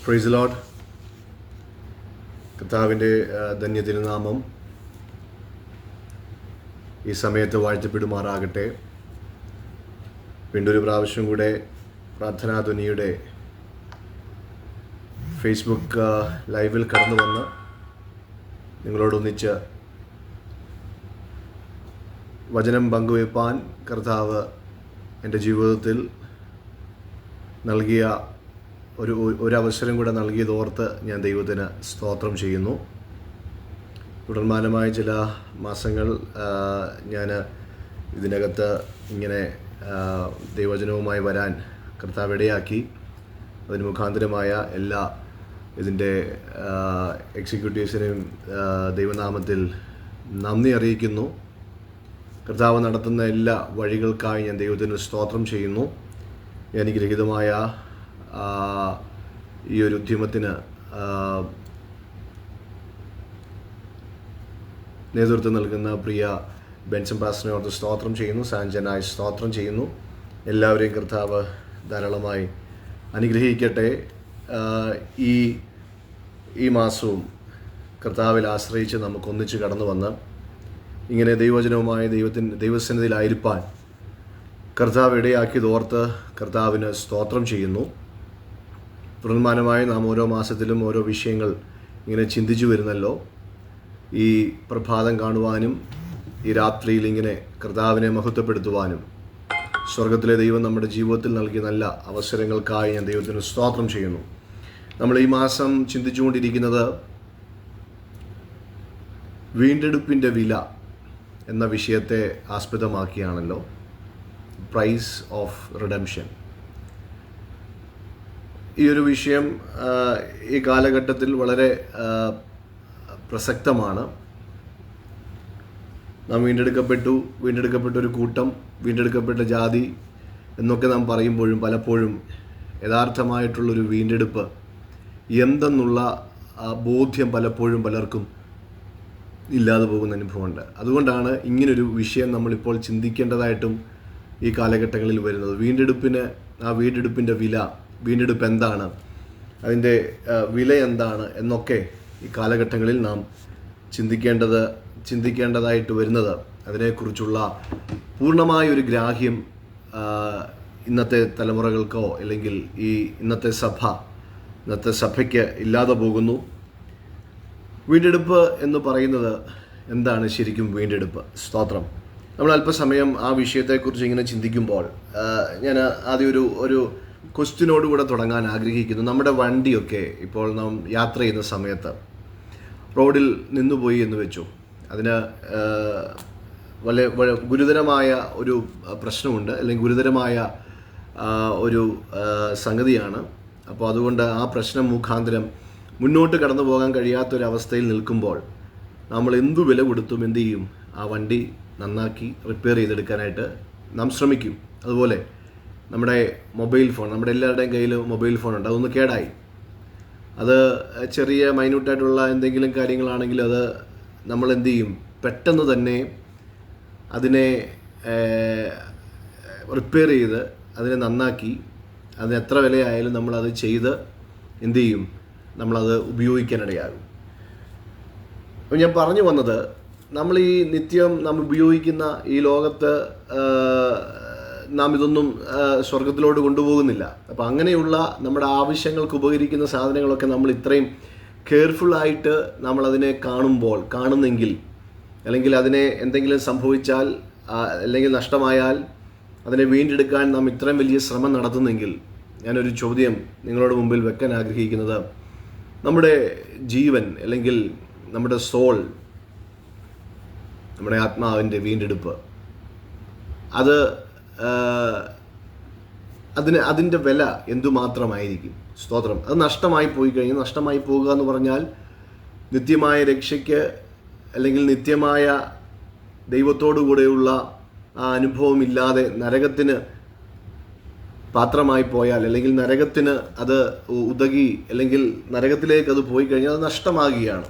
Praise Lord. കർത്താവിൻ്റെ ധന്യ തിരുനാമം ഈ സമയത്ത് വാഴ്ത്തപ്പെടുമാറാകട്ടെ. വീണ്ടൊരു പ്രാവശ്യം കൂടെ പ്രാർത്ഥനാധ്വനിയുടെ ഫേസ്ബുക്ക് ലൈവിൽ കടന്നു വന്ന് നിങ്ങളോടൊന്നിച്ച് വചനം പങ്കുവയ്പ്പാൻ കർത്താവ് എൻ്റെ ജീവിതത്തിൽ നൽകിയ ഒരവസരം കൂടെ നൽകിയതോർത്ത് ഞാൻ ദൈവത്തിന് സ്തോത്രം ചെയ്യുന്നു. തുടർമാനമായ ചില മാസങ്ങൾ ഞാൻ ഇതിനകത്ത് ഇങ്ങനെ ദൈവവചനവുമായി വരാൻ കർത്താവ് ഇടയാക്കി. അതിന് മുഖാന്തരമായ എല്ലാ ഇതിൻ്റെ എക്സിക്യൂട്ടീവ്സിനെയും ദൈവനാമത്തിൽ നന്ദി അറിയിക്കുന്നു. കർത്താവ് നടത്തുന്ന എല്ലാ വഴികൾക്കായി ഞാൻ ദൈവത്തിന് സ്തോത്രം ചെയ്യുന്നു. എനിക്ക് രഹിതമായ ഈ ഒരു ഉദ്യമത്തിന് നേതൃത്വം നൽകുന്ന പ്രിയ ബെൻസൺ പാസ്റ്ററിനെ ഓർത്ത് സ്തോത്രം ചെയ്യുന്നു. സാഞ്ചനായി സ്തോത്രം ചെയ്യുന്നു. എല്ലാവരെയും കർത്താവ് ധാരാളമായി അനുഗ്രഹിക്കട്ടെ. ഈ മാസവും കർത്താവിൽ ആശ്രയിച്ച് നമുക്കൊന്നിച്ച് കടന്നു വന്ന് ഇങ്ങനെ ദൈവവചനവുമായി ദൈവസന്നിധിയിലായിരിക്കാൻ കർത്താവ് ഇടയാക്കിയതോർത്ത് കർത്താവിന് സ്തോത്രം ചെയ്യുന്നു. തുടർമാനമായി നാം ഓരോ മാസത്തിലും ഓരോ വിഷയങ്ങൾ ഇങ്ങനെ ചിന്തിച്ചു വരുന്നല്ലോ. ഈ പ്രഭാതം കാണുവാനും ഈ രാത്രിയിൽ ഇങ്ങനെ കർത്താവിനെ മഹത്വപ്പെടുത്തുവാനും സ്വർഗത്തിലെ ദൈവം നമ്മുടെ ജീവിതത്തിൽ നൽകിയ നല്ല അവസരങ്ങൾക്കായി ഞാൻ ദൈവത്തിന് സ്തോത്രം ചെയ്യുന്നു. നമ്മൾ ഈ മാസം ചിന്തിച്ചുകൊണ്ടിരിക്കുന്നത് വീണ്ടെടുപ്പിൻ്റെ വില എന്ന വിഷയത്തെ ആസ്പദമാക്കിയാണല്ലോ. Price of redemption. ഈ ഒരു വിഷയം ഈ കാലഘട്ടത്തിൽ വളരെ പ്രസക്തമാണ്. നാം വീണ്ടെടുക്കപ്പെട്ട ഒരു കൂട്ടം, വീണ്ടെടുക്കപ്പെട്ട ജാതി എന്നൊക്കെ നാം പറയുമ്പോഴും പലപ്പോഴും യഥാർത്ഥമായിട്ടുള്ളൊരു വീണ്ടെടുപ്പ് എന്തെന്നുള്ള ബോധ്യം പലപ്പോഴും പലർക്കും ഇല്ലാതെ പോകുന്ന അനുഭവമുണ്ട്. അതുകൊണ്ടാണ് ഇങ്ങനൊരു വിഷയം നമ്മളിപ്പോൾ ചിന്തിക്കേണ്ടതായിട്ടും ഈ കാലഘട്ടങ്ങളിൽ വരുന്നത്. വീണ്ടെടുപ്പിൻ്റെ വില, വീണ്ടെടുപ്പ് എന്താണ്, അതിൻ്റെ വില എന്താണ് എന്നൊക്കെ ഈ കാലഘട്ടങ്ങളിൽ നാം ചിന്തിക്കേണ്ടതായിട്ട് വരുന്നത്. അതിനെക്കുറിച്ചുള്ള പൂർണ്ണമായൊരു ഗ്രാഹ്യം ഇന്നത്തെ തലമുറകൾക്കോ അല്ലെങ്കിൽ ഇന്നത്തെ സഭയ്ക്ക് ഇല്ലാതെ പോകുന്നു. വീണ്ടെടുപ്പ് എന്ന് പറയുന്നത് എന്താണ് ശരിക്കും വീണ്ടെടുപ്പ്? സ്തോത്രം. നമ്മൾ അല്പസമയം ആ വിഷയത്തെക്കുറിച്ച് ഇങ്ങനെ ചിന്തിക്കുമ്പോൾ ഞാൻ ആദ്യം ഒരു ക്വസ്റ്റ്യനോടുകൂടെ തുടങ്ങാൻ ആഗ്രഹിക്കുന്നു. നമ്മുടെ വണ്ടിയൊക്കെ ഇപ്പോൾ നാം യാത്ര ചെയ്യുന്ന സമയത്ത് റോഡിൽ നിന്നുപോയി എന്ന് വെച്ചു. അതിന് വളരെ ഗുരുതരമായ ഒരു പ്രശ്നമുണ്ട്, അല്ലെങ്കിൽ ഗുരുതരമായ ഒരു സംഗതിയാണ്. അപ്പോൾ അതുകൊണ്ട് ആ പ്രശ്നം മുഖാന്തരം മുന്നോട്ട് കടന്നു പോകാൻ കഴിയാത്തൊരവസ്ഥയിൽ നിൽക്കുമ്പോൾ നമ്മൾ എന്തു വില കൊടുത്തും എന്തു ചെയ്യും? ആ വണ്ടി നന്നാക്കി റിപ്പയർ ചെയ്തെടുക്കാനായിട്ട് നാം ശ്രമിക്കും. അതുപോലെ നമ്മുടെ മൊബൈൽ ഫോൺ, നമ്മുടെ എല്ലാവരുടെയും കയ്യിൽ മൊബൈൽ ഫോണുണ്ട്. അതൊന്ന് കേടായി, അത് ചെറിയ മൈന്യൂട്ടായിട്ടുള്ള എന്തെങ്കിലും കാര്യങ്ങളാണെങ്കിൽ അത് നമ്മൾ എന്തു ചെയ്യും? പെട്ടെന്ന് തന്നെ അതിനെ റിപ്പയർ ചെയ്ത് അതിനെ നന്നാക്കി, അതിന് എത്ര വിലയായാലും നമ്മളത് ചെയ്ത് എന്തു ചെയ്യും? നമ്മളത് ഉപയോഗിക്കാനിടയാകും. അപ്പോൾ ഞാൻ പറഞ്ഞു വന്നത്, നമ്മൾ ഈ നിത്യം നാം ഉപയോഗിക്കുന്ന ഈ ലോകത്ത് നാം ഇതൊന്നും സ്വർഗത്തിലോട്ട് കൊണ്ടുപോകുന്നില്ല. അപ്പോൾ അങ്ങനെയുള്ള നമ്മുടെ ആവശ്യങ്ങൾക്ക് ഉപകരിക്കുന്ന സാധനങ്ങളൊക്കെ നമ്മൾ ഇത്രയും കെയർഫുള്ളായിട്ട് നമ്മളതിനെ കാണുന്നെങ്കിൽ, അല്ലെങ്കിൽ അതിനെ എന്തെങ്കിലും സംഭവിച്ചാൽ അല്ലെങ്കിൽ നഷ്ടമായാൽ അതിനെ വീണ്ടെടുക്കാൻ നാം ഇത്രയും വലിയ ശ്രമം നടത്തുന്നെങ്കിൽ, ഞാനൊരു ചോദ്യം നിങ്ങളുടെ മുമ്പിൽ വെക്കാൻ ആഗ്രഹിക്കുന്നത്, നമ്മുടെ ജീവൻ അല്ലെങ്കിൽ നമ്മുടെ സോൾ, നമ്മുടെ ആത്മാവിൻ്റെ വീണ്ടെടുപ്പ്, അതിൻ്റെ വില എന്തുമാത്രമായിരിക്കും? സ്തോത്രം. അത് നഷ്ടമായി പോയി കഴിഞ്ഞാൽ, നഷ്ടമായി പോകുക എന്ന് പറഞ്ഞാൽ നിത്യമായ രക്ഷയ്ക്ക് അല്ലെങ്കിൽ നിത്യമായ ദൈവത്തോടു കൂടെയുള്ള ആ അനുഭവമില്ലാതെ നരകത്തിന് പാത്രമായി പോയാൽ, അല്ലെങ്കിൽ നരകത്തിന് അത് ഉതകി, അല്ലെങ്കിൽ നരകത്തിലേക്ക് അത് പോയി കഴിഞ്ഞാൽ അത് നഷ്ടമാകുകയാണ്.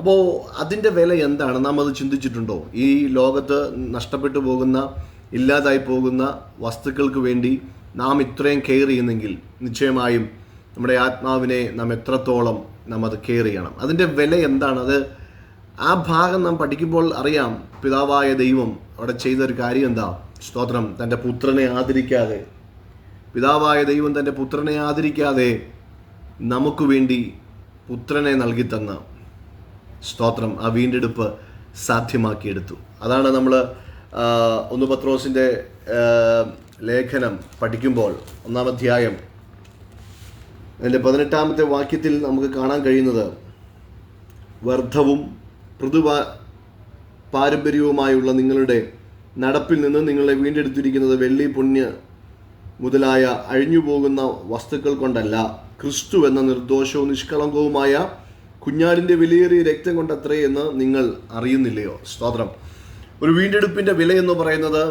അപ്പോൾ അതിൻ്റെ വില എന്താണ്? നാം അത് ചിന്തിച്ചിട്ടുണ്ടോ? ഈ ലോകത്ത് നഷ്ടപ്പെട്ടു പോകുന്ന, ഇല്ലാതായി പോകുന്ന വസ്തുക്കൾക്ക് വേണ്ടി നാം ഇത്രയും കെയർ ചെയ്യുന്നെങ്കിൽ നിശ്ചയമായും നമ്മുടെ ആത്മാവിനെ നാം എത്രത്തോളം നാം അത് കെയർ ചെയ്യണം, അതിൻ്റെ വില എന്താണ്, അത് ആ ഭാഗം നാം പഠിക്കുമ്പോൾ അറിയാം. പിതാവായ ദൈവം അവിടെ ചെയ്തൊരു കാര്യം എന്താ? സ്തോത്രം. തൻ്റെ പുത്രനെ ആദരിക്കാതെ, പിതാവായ ദൈവം തൻ്റെ പുത്രനെ ആദരിക്കാതെ നമുക്ക് വേണ്ടി പുത്രനെ നൽകി തന്ന സ്തോത്രം ആ വീണ്ടെടുപ്പ് സാധ്യമാക്കിയെടുത്തു. അതാണ് നമ്മൾ 1 പത്രോസിൻ്റെ ലേഖനം പഠിക്കുമ്പോൾ 1-ാം അധ്യായം അതിൻ്റെ 18-ാമത്തെ വാക്യത്തിൽ നമുക്ക് കാണാൻ കഴിയുന്നത്, വ്യർത്ഥവും പാരമ്പര്യവുമായുള്ള നിങ്ങളുടെ നടപ്പിൽ നിന്ന് നിങ്ങളെ വീണ്ടെടുത്തിരിക്കുന്നത് വെള്ളി, പുണ്യ മുതലായ അഴിഞ്ഞുപോകുന്ന വസ്തുക്കൾ കൊണ്ടല്ല, ക്രിസ്തു എന്ന നിർദോഷവും നിഷ്കളങ്കവുമായ കുഞ്ഞാടിൻ്റെ വിലയേറിയ രക്തം കൊണ്ടത്രേ എന്ന് നിങ്ങൾ അറിയുന്നില്ലയോ? സ്തോത്രം. ഒരു വീണ്ടെടുപ്പിൻ്റെ വില എന്ന് പറയുന്നത്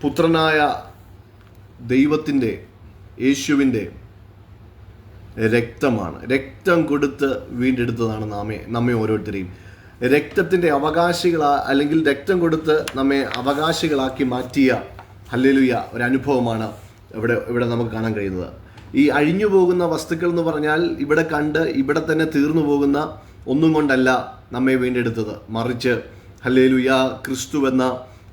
പുത്രനായ ദൈവത്തിൻ്റെ, യേശുവിൻ്റെ രക്തമാണ്. രക്തം കൊടുത്ത് വീണ്ടെടുത്തതാണ് നമ്മെ ഓരോരുത്തരെയും. രക്തത്തിൻ്റെ അല്ലെങ്കിൽ രക്തം കൊടുത്ത് നമ്മെ അവകാശികളാക്കി മാറ്റിയ ഹല്ലേലൂയ ഒരു അനുഭവമാണ് ഇവിടെ നമുക്ക് കാണാൻ കഴിയുന്നത്. ഈ അഴിഞ്ഞു പോകുന്ന വസ്തുക്കൾ എന്ന് പറഞ്ഞാൽ ഇവിടെ തന്നെ തീർന്നു പോകുന്ന ഒന്നും കൊണ്ടല്ല നമ്മെ വീണ്ടെടുത്തത്, മറിച്ച് ഹല്ലേലൂയ ക്രിസ്തു എന്ന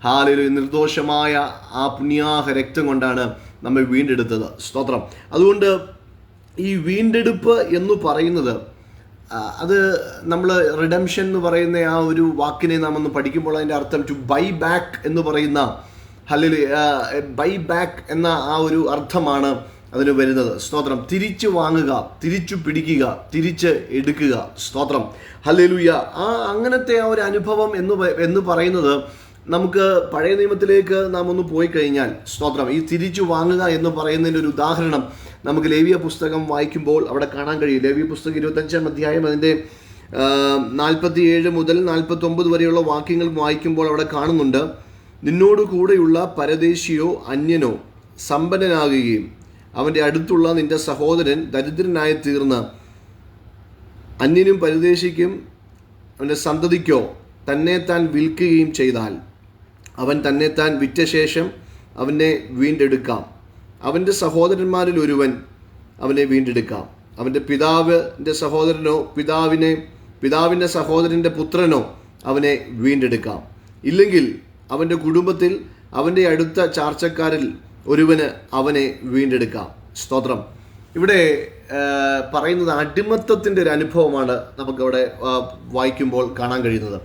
ഹല്ലേലൂയ നിർദോഷമായ ആ പുണ്യാഹ രക്തം കൊണ്ടാണ് നമ്മെ വീണ്ടെടുത്തത്. സ്തോത്രം. അതുകൊണ്ട് ഈ വീണ്ടെടുപ്പ് എന്ന് പറയുന്നത്, അത് നമ്മൾ റിഡംഷൻ എന്ന് പറയുന്ന ആ ഒരു വാക്കിനെ നാം ഒന്ന് പഠിക്കുമ്പോൾ അതിൻ്റെ അർത്ഥം ടു ബൈ ബാക്ക് എന്ന് പറയുന്ന ബൈ ബാക്ക് എന്ന ആ ഒരു അർത്ഥമാണ് അതിന് വരുന്നത്. സ്തോത്രം. തിരിച്ചു വാങ്ങുക, തിരിച്ചു പിടിക്കുക, തിരിച്ച് എടുക്കുക. സ്തോത്രം. ഹല്ലേലൂയ. അങ്ങനത്തെ ആ ഒരു അനുഭവം എന്ന് പറയുന്നത് നമുക്ക് പഴയ നിയമത്തിലേക്ക് നാം ഒന്ന് പോയി കഴിഞ്ഞാൽ, സ്തോത്രം, ഈ തിരിച്ചു വാങ്ങുക എന്ന് പറയുന്നതിൻ്റെ ഒരു ഉദാഹരണം നമുക്ക് ലേവ്യ പുസ്തകം വായിക്കുമ്പോൾ അവിടെ കാണാൻ കഴിയും. ലേവ്യ പുസ്തകം 25-ാം അധ്യായം അതിൻ്റെ 47 മുതൽ 49 വരെയുള്ള വാക്യങ്ങൾ വായിക്കുമ്പോൾ അവിടെ കാണുന്നുണ്ട്, നിന്നോട് കൂടെയുള്ള പരദേശിയോ അന്യനോ സമ്പന്നനാകുകയും അവൻ്റെ അടുത്തുള്ള നിന്റെ സഹോദരൻ ദരിദ്രനായി തീർന്ന് അന്യനും പരദേശിക്കും അവൻ്റെ സന്തതിക്കോ തന്നെത്താൻ വിൽക്കുകയും ചെയ്താൽ അവൻ തന്നെത്താൻ വിറ്റ ശേഷം അവനെ വീണ്ടെടുക്കാം. അവൻ്റെ സഹോദരന്മാരിൽ ഒരുവൻ അവനെ വീണ്ടെടുക്കാം. അവൻ്റെ പിതാവിൻ്റെ സഹോദരനോ പിതാവിൻ്റെ സഹോദരൻ്റെ പുത്രനോ അവനെ വീണ്ടെടുക്കാം. ഇല്ലെങ്കിൽ അവൻ്റെ കുടുംബത്തിൽ അവൻ്റെ അടുത്ത ചാർച്ചക്കാരിൽ ഒരുവന് അവനെ വീണ്ടെടുക്കാം. സ്തോത്രം. ഇവിടെ പറയുന്നത് അടിമത്തത്തിൻ്റെ ഒരു അനുഭവമാണ് നമുക്കവിടെ വായിക്കുമ്പോൾ കാണാൻ കഴിയുന്നത്.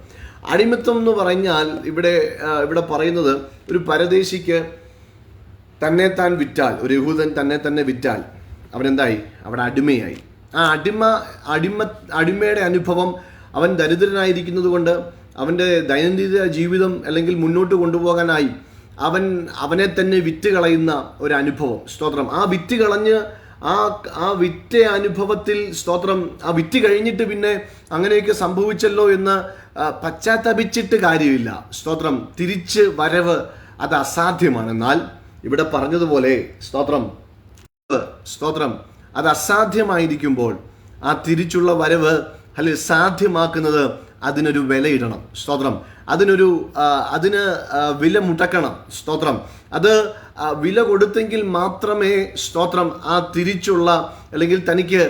അടിമത്തം എന്ന് പറഞ്ഞാൽ ഇവിടെ പറയുന്നത് ഒരു പരദേശിക്ക് തന്നെത്താൻ വിറ്റാൽ, ഒരു യഹൂദൻ തന്നെ വിറ്റാൽ അവനെന്തായി? അവിടെ അടിമയായി. ആ അടിമയുടെ അനുഭവം, അവൻ ദരിദ്രനായിരിക്കുന്നത് കൊണ്ട് അവൻ്റെ ദൈനംദിന ജീവിതം അല്ലെങ്കിൽ മുന്നോട്ട് കൊണ്ടുപോകാനായി അവനെ തന്നെ വിറ്റ് കളയുന്ന ഒരു അനുഭവം. സ്തോത്രം. ആ വിറ്റ് കളഞ്ഞ് ആ വിറ്റ അനുഭവത്തിൽ, സ്തോത്രം, ആ വിറ്റ് കഴിഞ്ഞിട്ട് പിന്നെ അങ്ങനെയൊക്കെ സംഭവിച്ചല്ലോ എന്ന് പശ്ചാത്തപിച്ചിട്ട് കാര്യമില്ല. സ്തോത്രം. തിരിച്ച് വരവ് അത് അസാധ്യമാണ്. എന്നാൽ ഇവിടെ പറഞ്ഞതുപോലെ സ്തോത്രം അത് അസാധ്യമായിരിക്കുമ്പോൾ ആ തിരിച്ചുള്ള വരവ് അല്ലെങ്കിൽ സാധ്യമാക്കുന്നത് അതിനൊരു വിലയിടണം. സ്തോത്രം. അതിന് വില മുടക്കണം. സ്തോത്രം. അത് വില കൊടുത്തെങ്കിൽ മാത്രമേ, സ്തോത്രം, ആ തിരിച്ചുള്ള അല്ലെങ്കിൽ തനിക്ക്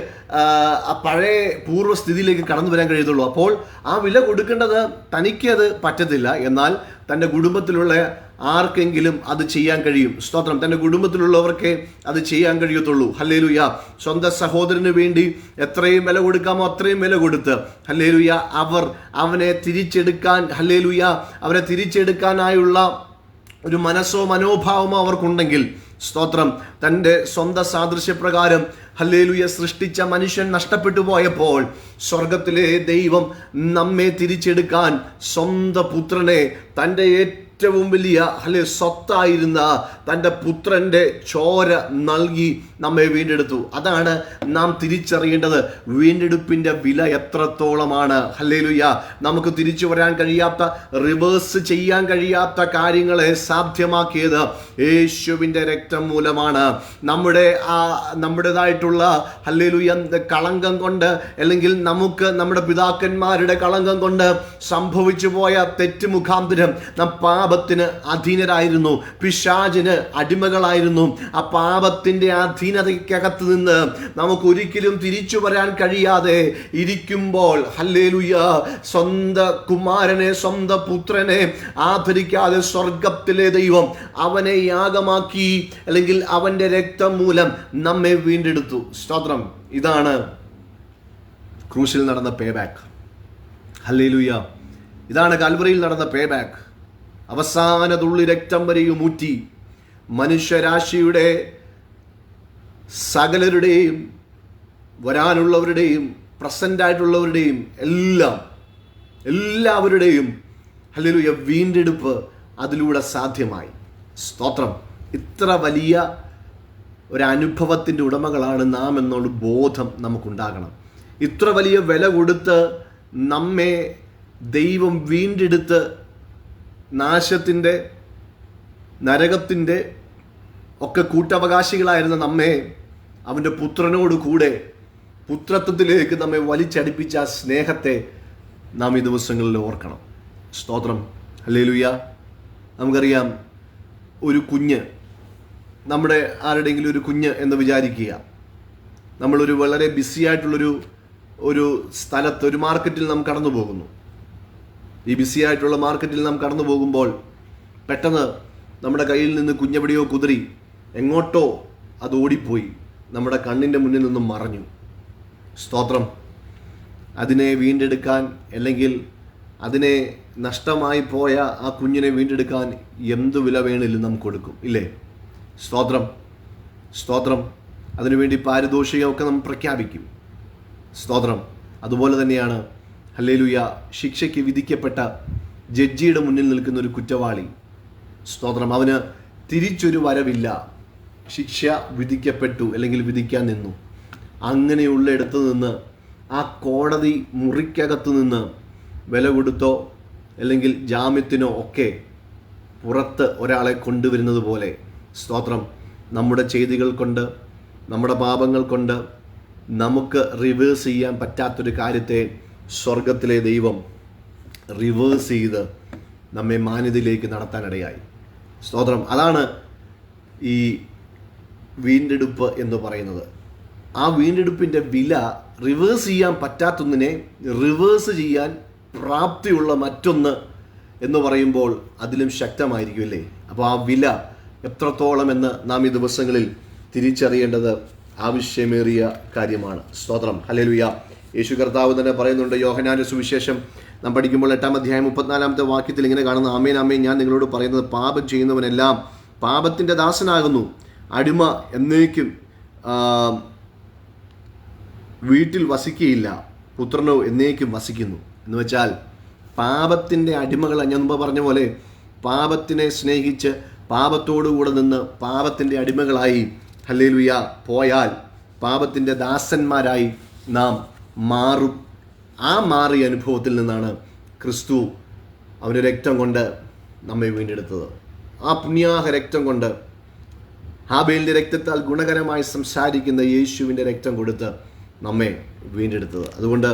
ആ പഴയ പൂർവ്വസ്ഥിതിയിലേക്ക് കടന്നു വരാൻ കഴിയത്തുള്ളൂ. അപ്പോൾ ആ വില കൊടുക്കേണ്ടത് തനിക്ക് അത് പറ്റത്തില്ല, എന്നാൽ തൻ്റെ കുടുംബത്തിലുള്ള ആർക്കെങ്കിലും അത് ചെയ്യാൻ കഴിയും. സ്തോത്രം. തൻ്റെ കുടുംബത്തിലുള്ളവർക്ക് അത് ചെയ്യാൻ കഴിയത്തുള്ളൂ. ഹല്ലേലൂയ. സ്വന്തം സഹോദരന് വേണ്ടി എത്രയും വില കൊടുക്കാമോ അത്രയും വില കൊടുത്ത് ഹല്ലേലൂയ അവനെ തിരിച്ചെടുക്കാൻ, ഹല്ലേലൂയ, അവരെ തിരിച്ചെടുക്കാനായുള്ള ഒരു മനോഭാവമോ അവർക്കുണ്ടെങ്കിൽ, സ്തോത്രം, തൻ്റെ സ്വന്തം സാദൃശ്യപ്രകാരം ഹല്ലേലൂയ സൃഷ്ടിച്ച മനുഷ്യൻ നഷ്ടപ്പെട്ടു പോയപ്പോൾ സ്വർഗത്തിലെ ദൈവം നമ്മെ തിരിച്ചെടുക്കാൻ സ്വന്തം പുത്രനെ, തൻ്റെ ഏറ്റവും വലിയ സ്വത്തായിരുന്ന തൻ്റെ പുത്രൻ്റെ ചോര നൽകി നമ്മെ വീണ്ടെടുത്തു. അതാണ് നാം തിരിച്ചറിയേണ്ടത്. വീണ്ടെടുപ്പിൻ്റെ വില എത്രത്തോളമാണ്. ഹല്ലേലൂയ. നമുക്ക് തിരിച്ചു വരാൻ കഴിയാത്ത, റിവേഴ്സ് ചെയ്യാൻ കഴിയാത്ത കാര്യങ്ങളെ സാധ്യമാക്കിയത് യേശുവിൻ്റെ രക്തം മൂലമാണ്. നമ്മുടേതായിട്ടുള്ള ഹല്ലേലൂയ കളങ്കം കൊണ്ട്, അല്ലെങ്കിൽ നമ്മുടെ പിതാക്കന്മാരുടെ കളങ്കം കൊണ്ട് സംഭവിച്ചു പോയ തെറ്റ് മുഖാന്തരം നാം പാപത്തിന് അധീനരായിരുന്നു, പിശാചിന് അടിമകളായിരുന്നു. ആ പാപത്തിൻ്റെ അധീനതയ്ക്കകത്ത് നിന്ന് നമുക്ക് ഒരിക്കലും തിരിച്ചു വരാൻ കഴിയാതെ ഇരിക്കുമ്പോൾ ഹല്ലേലൂയ, സ്വന്തം കുമാരനെ, സ്വന്തം പുത്രനെ ആദരിക്കാതെ സ്വർഗത്തിലെ ദൈവം അവനെ യാഗമാക്കി, അല്ലെങ്കിൽ അവൻ്റെ രക്തം മൂലം നമ്മെ വീണ്ടെടുത്തു. സ്തോത്രം. ഇതാണ് ക്രൂശിൽ നടന്ന പേ ബാക്ക്. ഹല്ലേലൂയ. ഇതാണ് കാൽവറിയിൽ നടന്ന പേ ബാക്ക്. അവസാന തുള്ളി രക്തം വരെയും ഊറ്റി മനുഷ്യരാശിയുടെ സകലരുടെയും, വരാനുള്ളവരുടെയും, പ്രസന്റ് ആയിട്ടുള്ളവരുടെയും എല്ലാവരുടെയും ഹല്ലേലൂയ വീണ്ടെടുപ്പ് അതിലൂടെ സാധ്യമായി. സ്തോത്രം. ഇത്ര വലിയ ഒരനുഭവത്തിൻ്റെ ഉടമകളാണ് നാം എന്നുള്ള ബോധം നമുക്കുണ്ടാകണം. ഇത്ര വലിയ വില കൊടുത്ത് നമ്മെ ദൈവം വീണ്ടെടുത്ത് നാശത്തിൻ്റെ, നരകത്തിൻ്റെ ഒക്കെ കൂട്ടവകാശികളായിരുന്ന നമ്മെ അവൻ്റെ പുത്രനോട് കൂടെ പുത്രത്വത്തിലേക്ക് നമ്മെ വലിച്ചടിപ്പിച്ച ആ സ്നേഹത്തെ നാം ഈ ദിവസങ്ങളിൽ ഓർക്കണം. സ്തോത്രം. ഹല്ലേലൂയ. നമുക്കറിയാം, ഒരു കുഞ്ഞ്, നമ്മുടെ ആരുടെയെങ്കിലും ഒരു കുഞ്ഞ് എന്ന് വിചാരിക്കുക. നമ്മളൊരു വളരെ ബിസി ആയിട്ടുള്ളൊരു സ്ഥലത്ത്, ഒരു മാർക്കറ്റിൽ നാം കടന്നു പോകുന്നു. ഈ ബിസി ആയിട്ടുള്ള മാർക്കറ്റിൽ നാം കടന്നു പോകുമ്പോൾ പെട്ടെന്ന് നമ്മുടെ കയ്യിൽ നിന്ന് കുഞ്ഞെവിടെയോ കുതിരി എങ്ങോട്ടോ അത് ഓടിപ്പോയി നമ്മുടെ കണ്ണിൻ്റെ മുന്നിൽ നിന്നും മറഞ്ഞു. സ്തോത്രം. അതിനെ വീണ്ടെടുക്കാൻ, അല്ലെങ്കിൽ അതിനെ നഷ്ടമായി പോയ ആ കുഞ്ഞിനെ വീണ്ടെടുക്കാൻ എന്തു വില വേണമെങ്കിലും നാം കൊടുക്കും, ഇല്ലേ? സ്തോത്രം. സ്തോത്രം. അതിനുവേണ്ടി പാരിതോഷികമൊക്കെ നാം പ്രഖ്യാപിക്കും. സ്തോത്രം. അതുപോലെ തന്നെയാണ് ഹല്ലേലൂയ, ശിക്ഷയ്ക്ക് വിധിക്കപ്പെട്ട ജഡ്ജിയുടെ മുന്നിൽ നിൽക്കുന്ന ഒരു കുറ്റവാളി. സ്തോത്രം. അവന് തിരിച്ചൊരു വരവില്ല. ശിക്ഷ വിധിക്കപ്പെട്ടു, അല്ലെങ്കിൽ വിധിക്കാൻ നിന്നു. അങ്ങനെയുള്ള ഇടത്ത് നിന്ന്, ആ കോടതി മുറിക്കകത്ത് നിന്ന് വില കൊടുത്തോ അല്ലെങ്കിൽ ജാമ്യത്തിനോ ഒക്കെ പുറത്ത് ഒരാളെ കൊണ്ടുവരുന്നത് പോലെ, സ്തോത്രം, നമ്മുടെ ചെയ്തികൾ കൊണ്ട്, നമ്മുടെ പാപങ്ങൾ കൊണ്ട് നമുക്ക് റിവേഴ്സ് ചെയ്യാൻ പറ്റാത്തൊരു കാര്യത്തെ സ്വർഗത്തിലെ ദൈവം റിവേഴ്സ് ചെയ്ത് നമ്മെ മാന്യതയിലേക്ക് നടത്താനിടയായി. സ്തോത്രം. അതാണ് ഈ വീണ്ടെടുപ്പ് എന്ന് പറയുന്നത്. ആ വീണ്ടെടുപ്പിൻ്റെ വില, റിവേഴ്സ് ചെയ്യാൻ പറ്റാത്തൊന്നിനെ റിവേഴ്സ് ചെയ്യാൻ പ്രാപ്തിയുള്ള മറ്റൊന്ന് എന്ന് പറയുമ്പോൾ അതിലും ശക്തമായിരിക്കും, അല്ലേ? അപ്പോൾ ആ വില എത്രത്തോളം എന്ന് നാം ഈ ദിവസങ്ങളിൽ തിരിച്ചറിയേണ്ടത് ആവശ്യമേറിയ കാര്യമാണ്. സ്തോത്രം. ഹല്ലേലൂയ. യേശു കർത്താവ് തന്നെ പറയുന്നുണ്ട്, യോഹന്നാന്റെ സുവിശേഷം നാം പഠിക്കുമ്പോൾ 8-ാം അധ്യായം 34-ാമത്തെ വാക്യത്തിൽ ഇങ്ങനെ കാണുന്നു: ആമേൻ ആമേൻ, ഞാൻ നിങ്ങളോട് പറയുന്നത്, പാപം ചെയ്യുന്നവനെല്ലാം പാപത്തിൻ്റെ ദാസനാകുന്നു. അടിമ എന്നേക്കും വീട്ടിൽ വസിക്കുകയില്ല, പുത്രനോ എന്നേക്കും വസിക്കുന്നു. എന്ന് വെച്ചാൽ പാപത്തിൻ്റെ അടിമകൾ, ഞാൻ മുമ്പ് പറഞ്ഞ പോലെ, പാപത്തിനെ സ്നേഹിച്ച് പാപത്തോടുകൂടെ നിന്ന് പാപത്തിൻ്റെ അടിമകളായി ഹല്ലേലൂയ പോയാൽ പാപത്തിൻ്റെ ദാസന്മാരായി നാം മാറും. ആ മാറിയ അനുഭവത്തിൽ നിന്നാണ് ക്രിസ്തു അവൻ്റെ രക്തം കൊണ്ട് നമ്മെ വീണ്ടെടുത്തത്. ആ പുണ്യാഹ രക്തം കൊണ്ട്, ഹാബേലിൻ്റെ രക്തത്താൽ ഗുണകരമായി സംസാരിക്കുന്ന യേശുവിൻ്റെ രക്തം കൊടുത്ത് നമ്മെ വീണ്ടെടുത്തത്. അതുകൊണ്ട്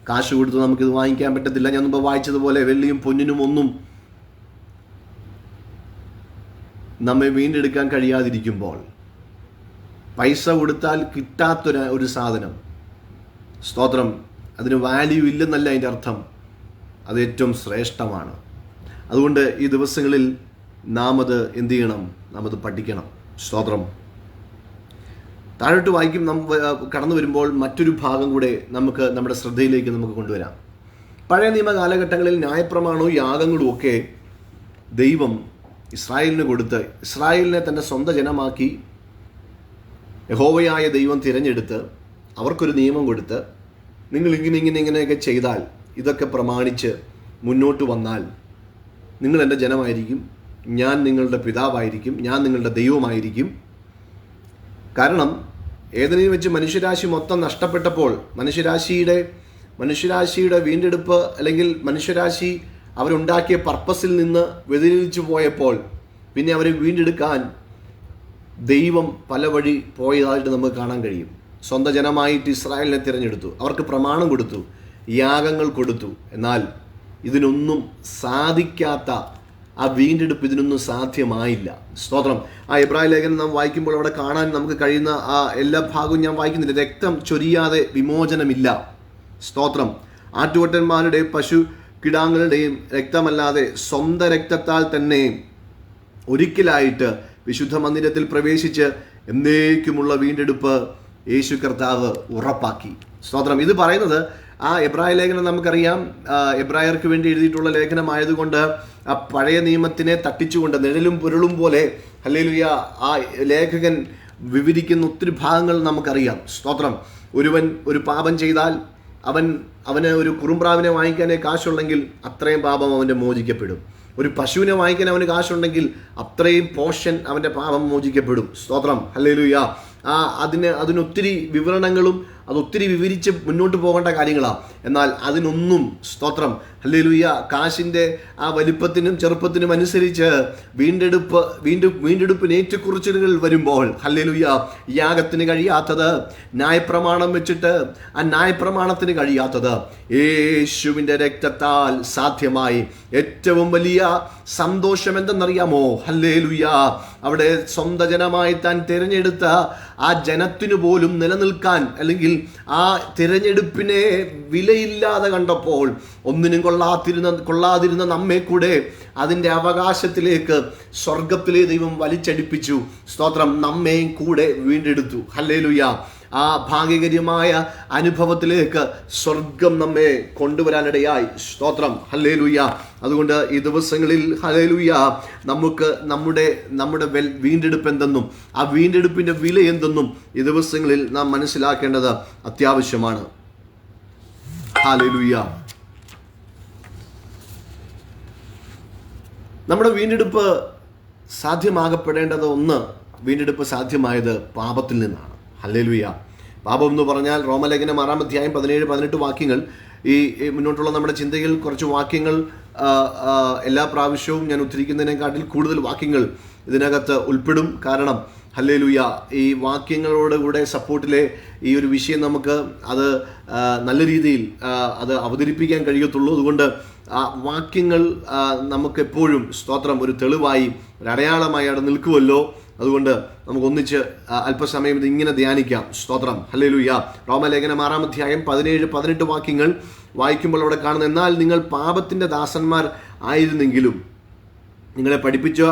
കാശ് കൊടുത്ത് നമുക്കിത് വാങ്ങിക്കാൻ പറ്റത്തില്ല. ഞാൻ മുമ്പ് വായിച്ചതുപോലെ വെള്ളിയും പൊന്നിനും ഒന്നും നമ്മെ വീണ്ടെടുക്കാൻ കഴിയാതിരിക്കുമ്പോൾ, പൈസ കൊടുത്താൽ കിട്ടാത്തൊരു സാധനം, സ്തോത്രം, അതിന് വാല്യൂ ഇല്ലെന്നല്ല അതിൻ്റെ അർത്ഥം, അത് ഏറ്റവും ശ്രേഷ്ഠമാണ്. അതുകൊണ്ട് ഈ ദിവസങ്ങളിൽ നാം അത് എന്ത് ചെയ്യണം? നാം അത് പഠിക്കണം. സ്തോത്രം. താഴോട്ട് വായിക്കും നാം കടന്നു വരുമ്പോൾ മറ്റൊരു ഭാഗം കൂടെ നമുക്ക് നമ്മുടെ ശ്രദ്ധയിലേക്ക് നമുക്ക് കൊണ്ടുവരാം. പഴയ നിയമ കാലഘട്ടങ്ങളിൽ ന്യായപ്രമാണവും യാഗങ്ങളും ഒക്കെ ദൈവം ഇസ്രായേലിന് കൊടുത്ത്, ഇസ്രായേലിനെ തൻ്റെ സ്വന്തം ജനമാക്കി യഹോവയായ ദൈവം തിരഞ്ഞെടുത്ത് അവർക്കൊരു നിയമം കൊടുത്ത്, നിങ്ങൾ ഇങ്ങനെയൊക്കെ ചെയ്താൽ, ഇതൊക്കെ പ്രമാണിച്ച് മുന്നോട്ട് വന്നാൽ നിങ്ങൾ എൻ്റെ ജനമായിരിക്കും, ഞാൻ നിങ്ങളുടെ പിതാവായിരിക്കും, ഞാൻ നിങ്ങളുടെ ദൈവമായിരിക്കും. കാരണം ഏതെങ്കിലും വെച്ച് മനുഷ്യരാശി മൊത്തം നഷ്ടപ്പെട്ടപ്പോൾ, മനുഷ്യരാശിയുടെ വീണ്ടെടുപ്പ്, അല്ലെങ്കിൽ മനുഷ്യരാശി അവരുണ്ടാക്കിയ പർപ്പസിൽ നിന്ന് വ്യതിചലിച്ചു പോയപ്പോൾ പിന്നെ അവരെ വീണ്ടെടുക്കാൻ ദൈവം പല വഴി പോയതായിട്ട് നമുക്ക് കാണാൻ കഴിയും. സ്വന്തം ജനമായിട്ട് ഇസ്രായേലിനെ തിരഞ്ഞെടുത്തു, അവർക്ക് പ്രമാണം കൊടുത്തു, യാഗങ്ങൾ കൊടുത്തു. എന്നാൽ ഇതിനൊന്നും സാധിക്കാത്ത ആ വീണ്ടെടുപ്പ് ഇതിനൊന്നും സാധ്യമായില്ല. സ്തോത്രം. ആ എബ്രായ ലേഖനം നാം വായിക്കുമ്പോൾ അവിടെ കാണാൻ നമുക്ക് കഴിയുന്ന ആ എല്ലാ ഭാഗവും ഞാൻ വായിക്കുന്നില്ല. രക്തം ചൊരിയാതെ വിമോചനമില്ല. സ്തോത്രം. ആട്ടുകൊറ്റന്മാരുടെയും പശു കിടാങ്ങളുടെയും രക്തമല്ലാതെ സ്വന്തം രക്തത്താൽ തന്നെ ഒരിക്കലായിട്ട് വിശുദ്ധ മന്ദിരത്തിൽ പ്രവേശിച്ച് എന്നേക്കുമുള്ള വീണ്ടെടുപ്പ് യേശു കർത്താവ് ഉറപ്പാക്കി. സ്തോത്രം. ഇത് പറയുന്നത് ആ എബ്രായ ലേഖനം നമുക്കറിയാം, എബ്രായർക്ക് വേണ്ടി എഴുതിയിട്ടുള്ള ലേഖനമായതുകൊണ്ട് ആ പഴയ നിയമത്തിനെ തട്ടിച്ചുകൊണ്ട് നിഴലും പുരളും പോലെ ഹല്ലേലൂയ ആ ലേഖകൻ വിവരിക്കുന്ന ഒത്തിരി ഭാഗങ്ങൾ നമുക്കറിയാം. സ്തോത്രം. ഒരുവൻ ഒരു പാപം ചെയ്താൽ അവന് ഒരു കുറുമ്പ്രാവിനെ വാങ്ങിക്കാനേ കാശുണ്ടെങ്കിൽ അത്രയും പാപം അവൻ്റെ മോചിക്കപ്പെടും. ഒരു പശുവിനെ വാങ്ങിക്കാൻ അവന് കാശുണ്ടെങ്കിൽ അത്രയും പോർഷൻ അവൻ്റെ പാപം മോചിക്കപ്പെടും. സ്തോത്രം. ഹല്ലേലൂയ. അതിനൊത്തിരി വിവരണങ്ങളും അതൊത്തിരി വിവരിച്ച് മുന്നോട്ട് പോകേണ്ട കാര്യങ്ങളാണ്. എന്നാൽ അതിനൊന്നും സ്തോത്രം ഹല്ലേലൂയ കാശിൻ്റെ ആ വലിപ്പത്തിനും ചെറുപ്പത്തിനും അനുസരിച്ച് വീണ്ടെടുപ്പിന് ഏറ്റക്കുറച്ചിലുകൾ വരുമ്പോൾ ഹല്ലേലൂയ യാഗത്തിന് കഴിയാത്തത്, ന്യായപ്രമാണം വെച്ചിട്ട് ആ ന്യായപ്രമാണത്തിന് കഴിയാത്തത് യേശുവിൻ്റെ രക്തത്താൽ സാധ്യമായി. ഏറ്റവും വലിയ സന്തോഷം എന്തെന്നറിയാമോ? ഹല്ലേലൂയ അവിടെ സ്വന്തം ജനമായി താൻ തിരഞ്ഞെടുത്ത ആ ജനത്തിനു പോലും നിലനിൽക്കാൻ, അല്ലെങ്കിൽ ആ തിരഞ്ഞെടുപ്പിനെ വിലയില്ലാതെ കണ്ടപ്പോൾ ഒന്നിനും കൊള്ളാതിരുന്ന നമ്മെ കൂടെ അതിൻ്റെ അവകാശത്തിലേക്ക് സ്വർഗത്തിലെ ദൈവം വലിച്ചടിപ്പിച്ചു. സ്തോത്രം. നമ്മയും കൂടെ വീണ്ടെടുത്തു. ഹല്ലേലൂയ. ആ ഭാഗ്യകരമായ അനുഭവത്തിലേക്ക് സ്വർഗം നമ്മെ കൊണ്ടുവരാനിടയായി. സ്തോത്രം. ഹല്ലേലൂയ. അതുകൊണ്ട് ഈ ദിവസങ്ങളിൽ ഹല്ലേലൂയ നമുക്ക് നമ്മുടെ വീണ്ടെടുപ്പ് എന്തെന്നും ആ വീണ്ടെടുപ്പിൻ്റെ വില എന്തെന്നും ഈ ദിവസങ്ങളിൽ നാം മനസ്സിലാക്കേണ്ടത് അത്യാവശ്യമാണ്. ഹല്ലേലൂയ. നമ്മുടെ വീണ്ടെടുപ്പ് സാധ്യമാകപ്പെടേണ്ടത് വീണ്ടെടുപ്പ് സാധ്യമായത് പാപത്തിൽ നിന്നാണ്. ഹല്ലേലൂയ. പാപം എന്ന് പറഞ്ഞാൽ റോമലേഖനം 6-ാം അധ്യായം 17-18 വാക്യങ്ങൾ. ഈ മുന്നോട്ടുള്ള നമ്മുടെ ചിന്തയിൽ കുറച്ച് വാക്യങ്ങൾ എല്ലാ പ്രാവശ്യവും ഞാൻ ഉദ്ധരിക്കുന്നതിനെക്കാട്ടിൽ കൂടുതൽ വാക്യങ്ങൾ ഇതിനകത്ത് ഉൾപ്പെടും. കാരണം ഹല്ലേലൂയ ഈ വാക്യങ്ങളോട് കൂടെ സപ്പോർട്ടിലെ ഈ ഒരു വിഷയം നമുക്ക് അത് നല്ല രീതിയിൽ അത് അവതരിപ്പിക്കാൻ കഴിയത്തുള്ളൂ. അതുകൊണ്ട് ആ വാക്യങ്ങൾ നമുക്കെപ്പോഴും സ്തോത്രം ഒരു തെളിവായി ഒരു അടയാളമായി അവിടെ നിൽക്കുമല്ലോ. അതുകൊണ്ട് നമുക്ക് ഒന്നിച്ച് അല്പസമയം ഇത് ഇങ്ങനെ ധ്യാനിക്കാം. സ്തോത്രം. ഹല്ലേലൂയ. റോമലേഖനം 6-ാം അധ്യായം 17-18 വാക്യങ്ങൾ വായിക്കുമ്പോൾ അവിടെ കാണുന്നത്, എന്നാൽ നിങ്ങൾ പാപത്തിൻ്റെ ദാസന്മാർ ആയിരുന്നെങ്കിലും നിങ്ങളെ പഠിപ്പിച്ച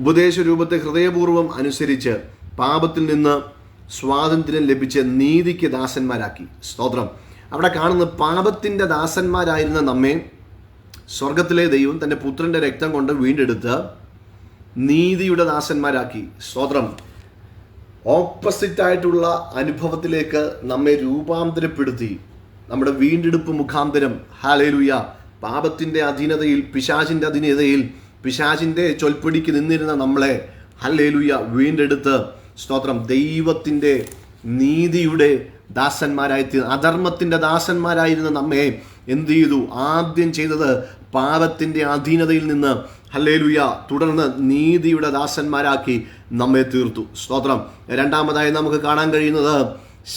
ഉപദേശരൂപത്തെ ഹൃദയപൂർവ്വം അനുസരിച്ച് പാപത്തിൽ നിന്ന് സ്വാതന്ത്ര്യം ലഭിച്ച് നീതിക്ക് ദാസന്മാരാക്കി. സ്തോത്രം. അവിടെ കാണുന്ന പാപത്തിൻ്റെ ദാസന്മാരായിരുന്ന നമ്മെ സ്വർഗത്തിലെ ദൈവം തൻ്റെ പുത്രൻ്റെ രക്തം കൊണ്ട് വീണ്ടെടുത്ത് നീതിയുടെ ദാസന്മാരാക്കി. സ്തോത്രം. ഓപ്പോസിറ്റായിട്ടുള്ള അനുഭവത്തിലേക്ക് നമ്മെ രൂപാന്തരപ്പെടുത്തി നമ്മുടെ വീണ്ടെടുപ്പ് മുഖാന്തരം ഹല്ലേലൂയ പാപത്തിൻ്റെ അധീനതയിൽ, പിശാചിൻ്റെ അധീനതയിൽ, പിശാചിൻ്റെ ചൊൽപ്പടിക്ക് നിന്നിരുന്ന നമ്മളെ ഹല്ലേലൂയ വീണ്ടെടുത്ത് സ്തോത്രം ദൈവത്തിൻ്റെ നീതിയുടെ ദാസന്മാരായി, അധർമ്മത്തിൻ്റെ ദാസന്മാരായിരുന്ന നമ്മെ എന്ത് ചെയ്തു? ആദ്യം ചെയ്തത് പാപത്തിൻ്റെ അധീനതയിൽ നിന്ന് ഹല്ലേലൂയ തുടർന്ന് നീതിയുടെ ദാസന്മാരാക്കി നമ്മെ തീർത്തു. സ്തോത്രം. രണ്ടാമതായി നമുക്ക് കാണാൻ കഴിയുന്നത്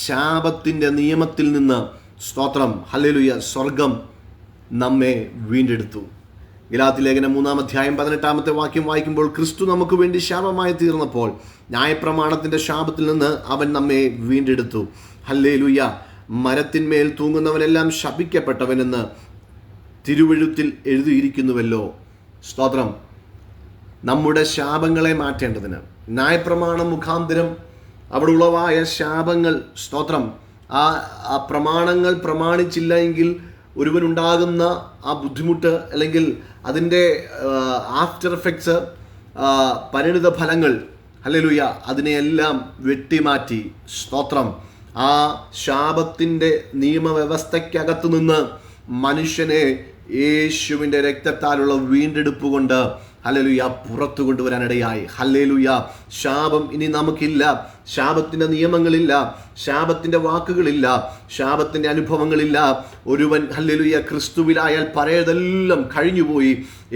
ശാപത്തിൻ്റെ നിയമത്തിൽ നിന്ന് സ്തോത്രം ഹല്ലേലൂയ സ്വർഗം നമ്മെ വീണ്ടെടുത്തു. ഗലാത്യ ലേഖനം 3-ാം അധ്യായം 18-ാമത്തെ വാക്യം വായിക്കുമ്പോൾ, ക്രിസ്തു നമുക്ക് വേണ്ടി ശാപമായി തീർന്നപ്പോൾ ന്യായപ്രമാണത്തിൻ്റെ ശാപത്തിൽ നിന്ന് അവൻ നമ്മെ വീണ്ടെടുത്തു. ഹല്ലേലൂയ. മരത്തിന്മേൽ തൂങ്ങുന്നവനെല്ലാം ശപിക്കപ്പെട്ടവനെന്ന് തിരുവെഴുത്തിൽ എഴുതിയിരിക്കുന്നുവല്ലോ. സ്തോത്രം. നമ്മുടെ ശാപങ്ങളെ മാറ്റേണ്ടതിന് ന്യായപ്രമാണം മുഖാന്തരം അവിടെ ഉളവായ ശാപങ്ങൾ സ്തോത്രം ആ പ്രമാണങ്ങൾ പ്രമാണിച്ചില്ല എങ്കിൽ ഒരുവനുണ്ടാകുന്ന ആ ബുദ്ധിമുട്ട്, അല്ലെങ്കിൽ അതിൻ്റെ ആഫ്റ്റർ എഫക്ട്സ്, പരിണിത ഫലങ്ങൾ ഹല്ലേലൂയ അതിനെയെല്ലാം വെട്ടിമാറ്റി സ്തോത്രം ആ ശാപത്തിൻ്റെ നിയമവ്യവസ്ഥയ്ക്കകത്തു നിന്ന് മനുഷ്യനെ യേശുവിൻ്റെ രക്തത്താലുള്ള വീണ്ടെടുപ്പ് കൊണ്ട് ഹല്ലേലൂയ പുറത്തു കൊണ്ടുവരാനിടയായി. ഹല്ലേലൂയ. ശാപം ഇനി നമുക്കില്ല. ശാപത്തിൻ്റെ നിയമങ്ങളില്ല, ശാപത്തിൻ്റെ വാക്കുകളില്ല, ശാപത്തിൻ്റെ അനുഭവങ്ങളില്ല. ഒരുവൻ ഹല്ലേലൂയ ക്രിസ്തുവിലായാൽ പഴയതെല്ലാം കഴിഞ്ഞുപോയി.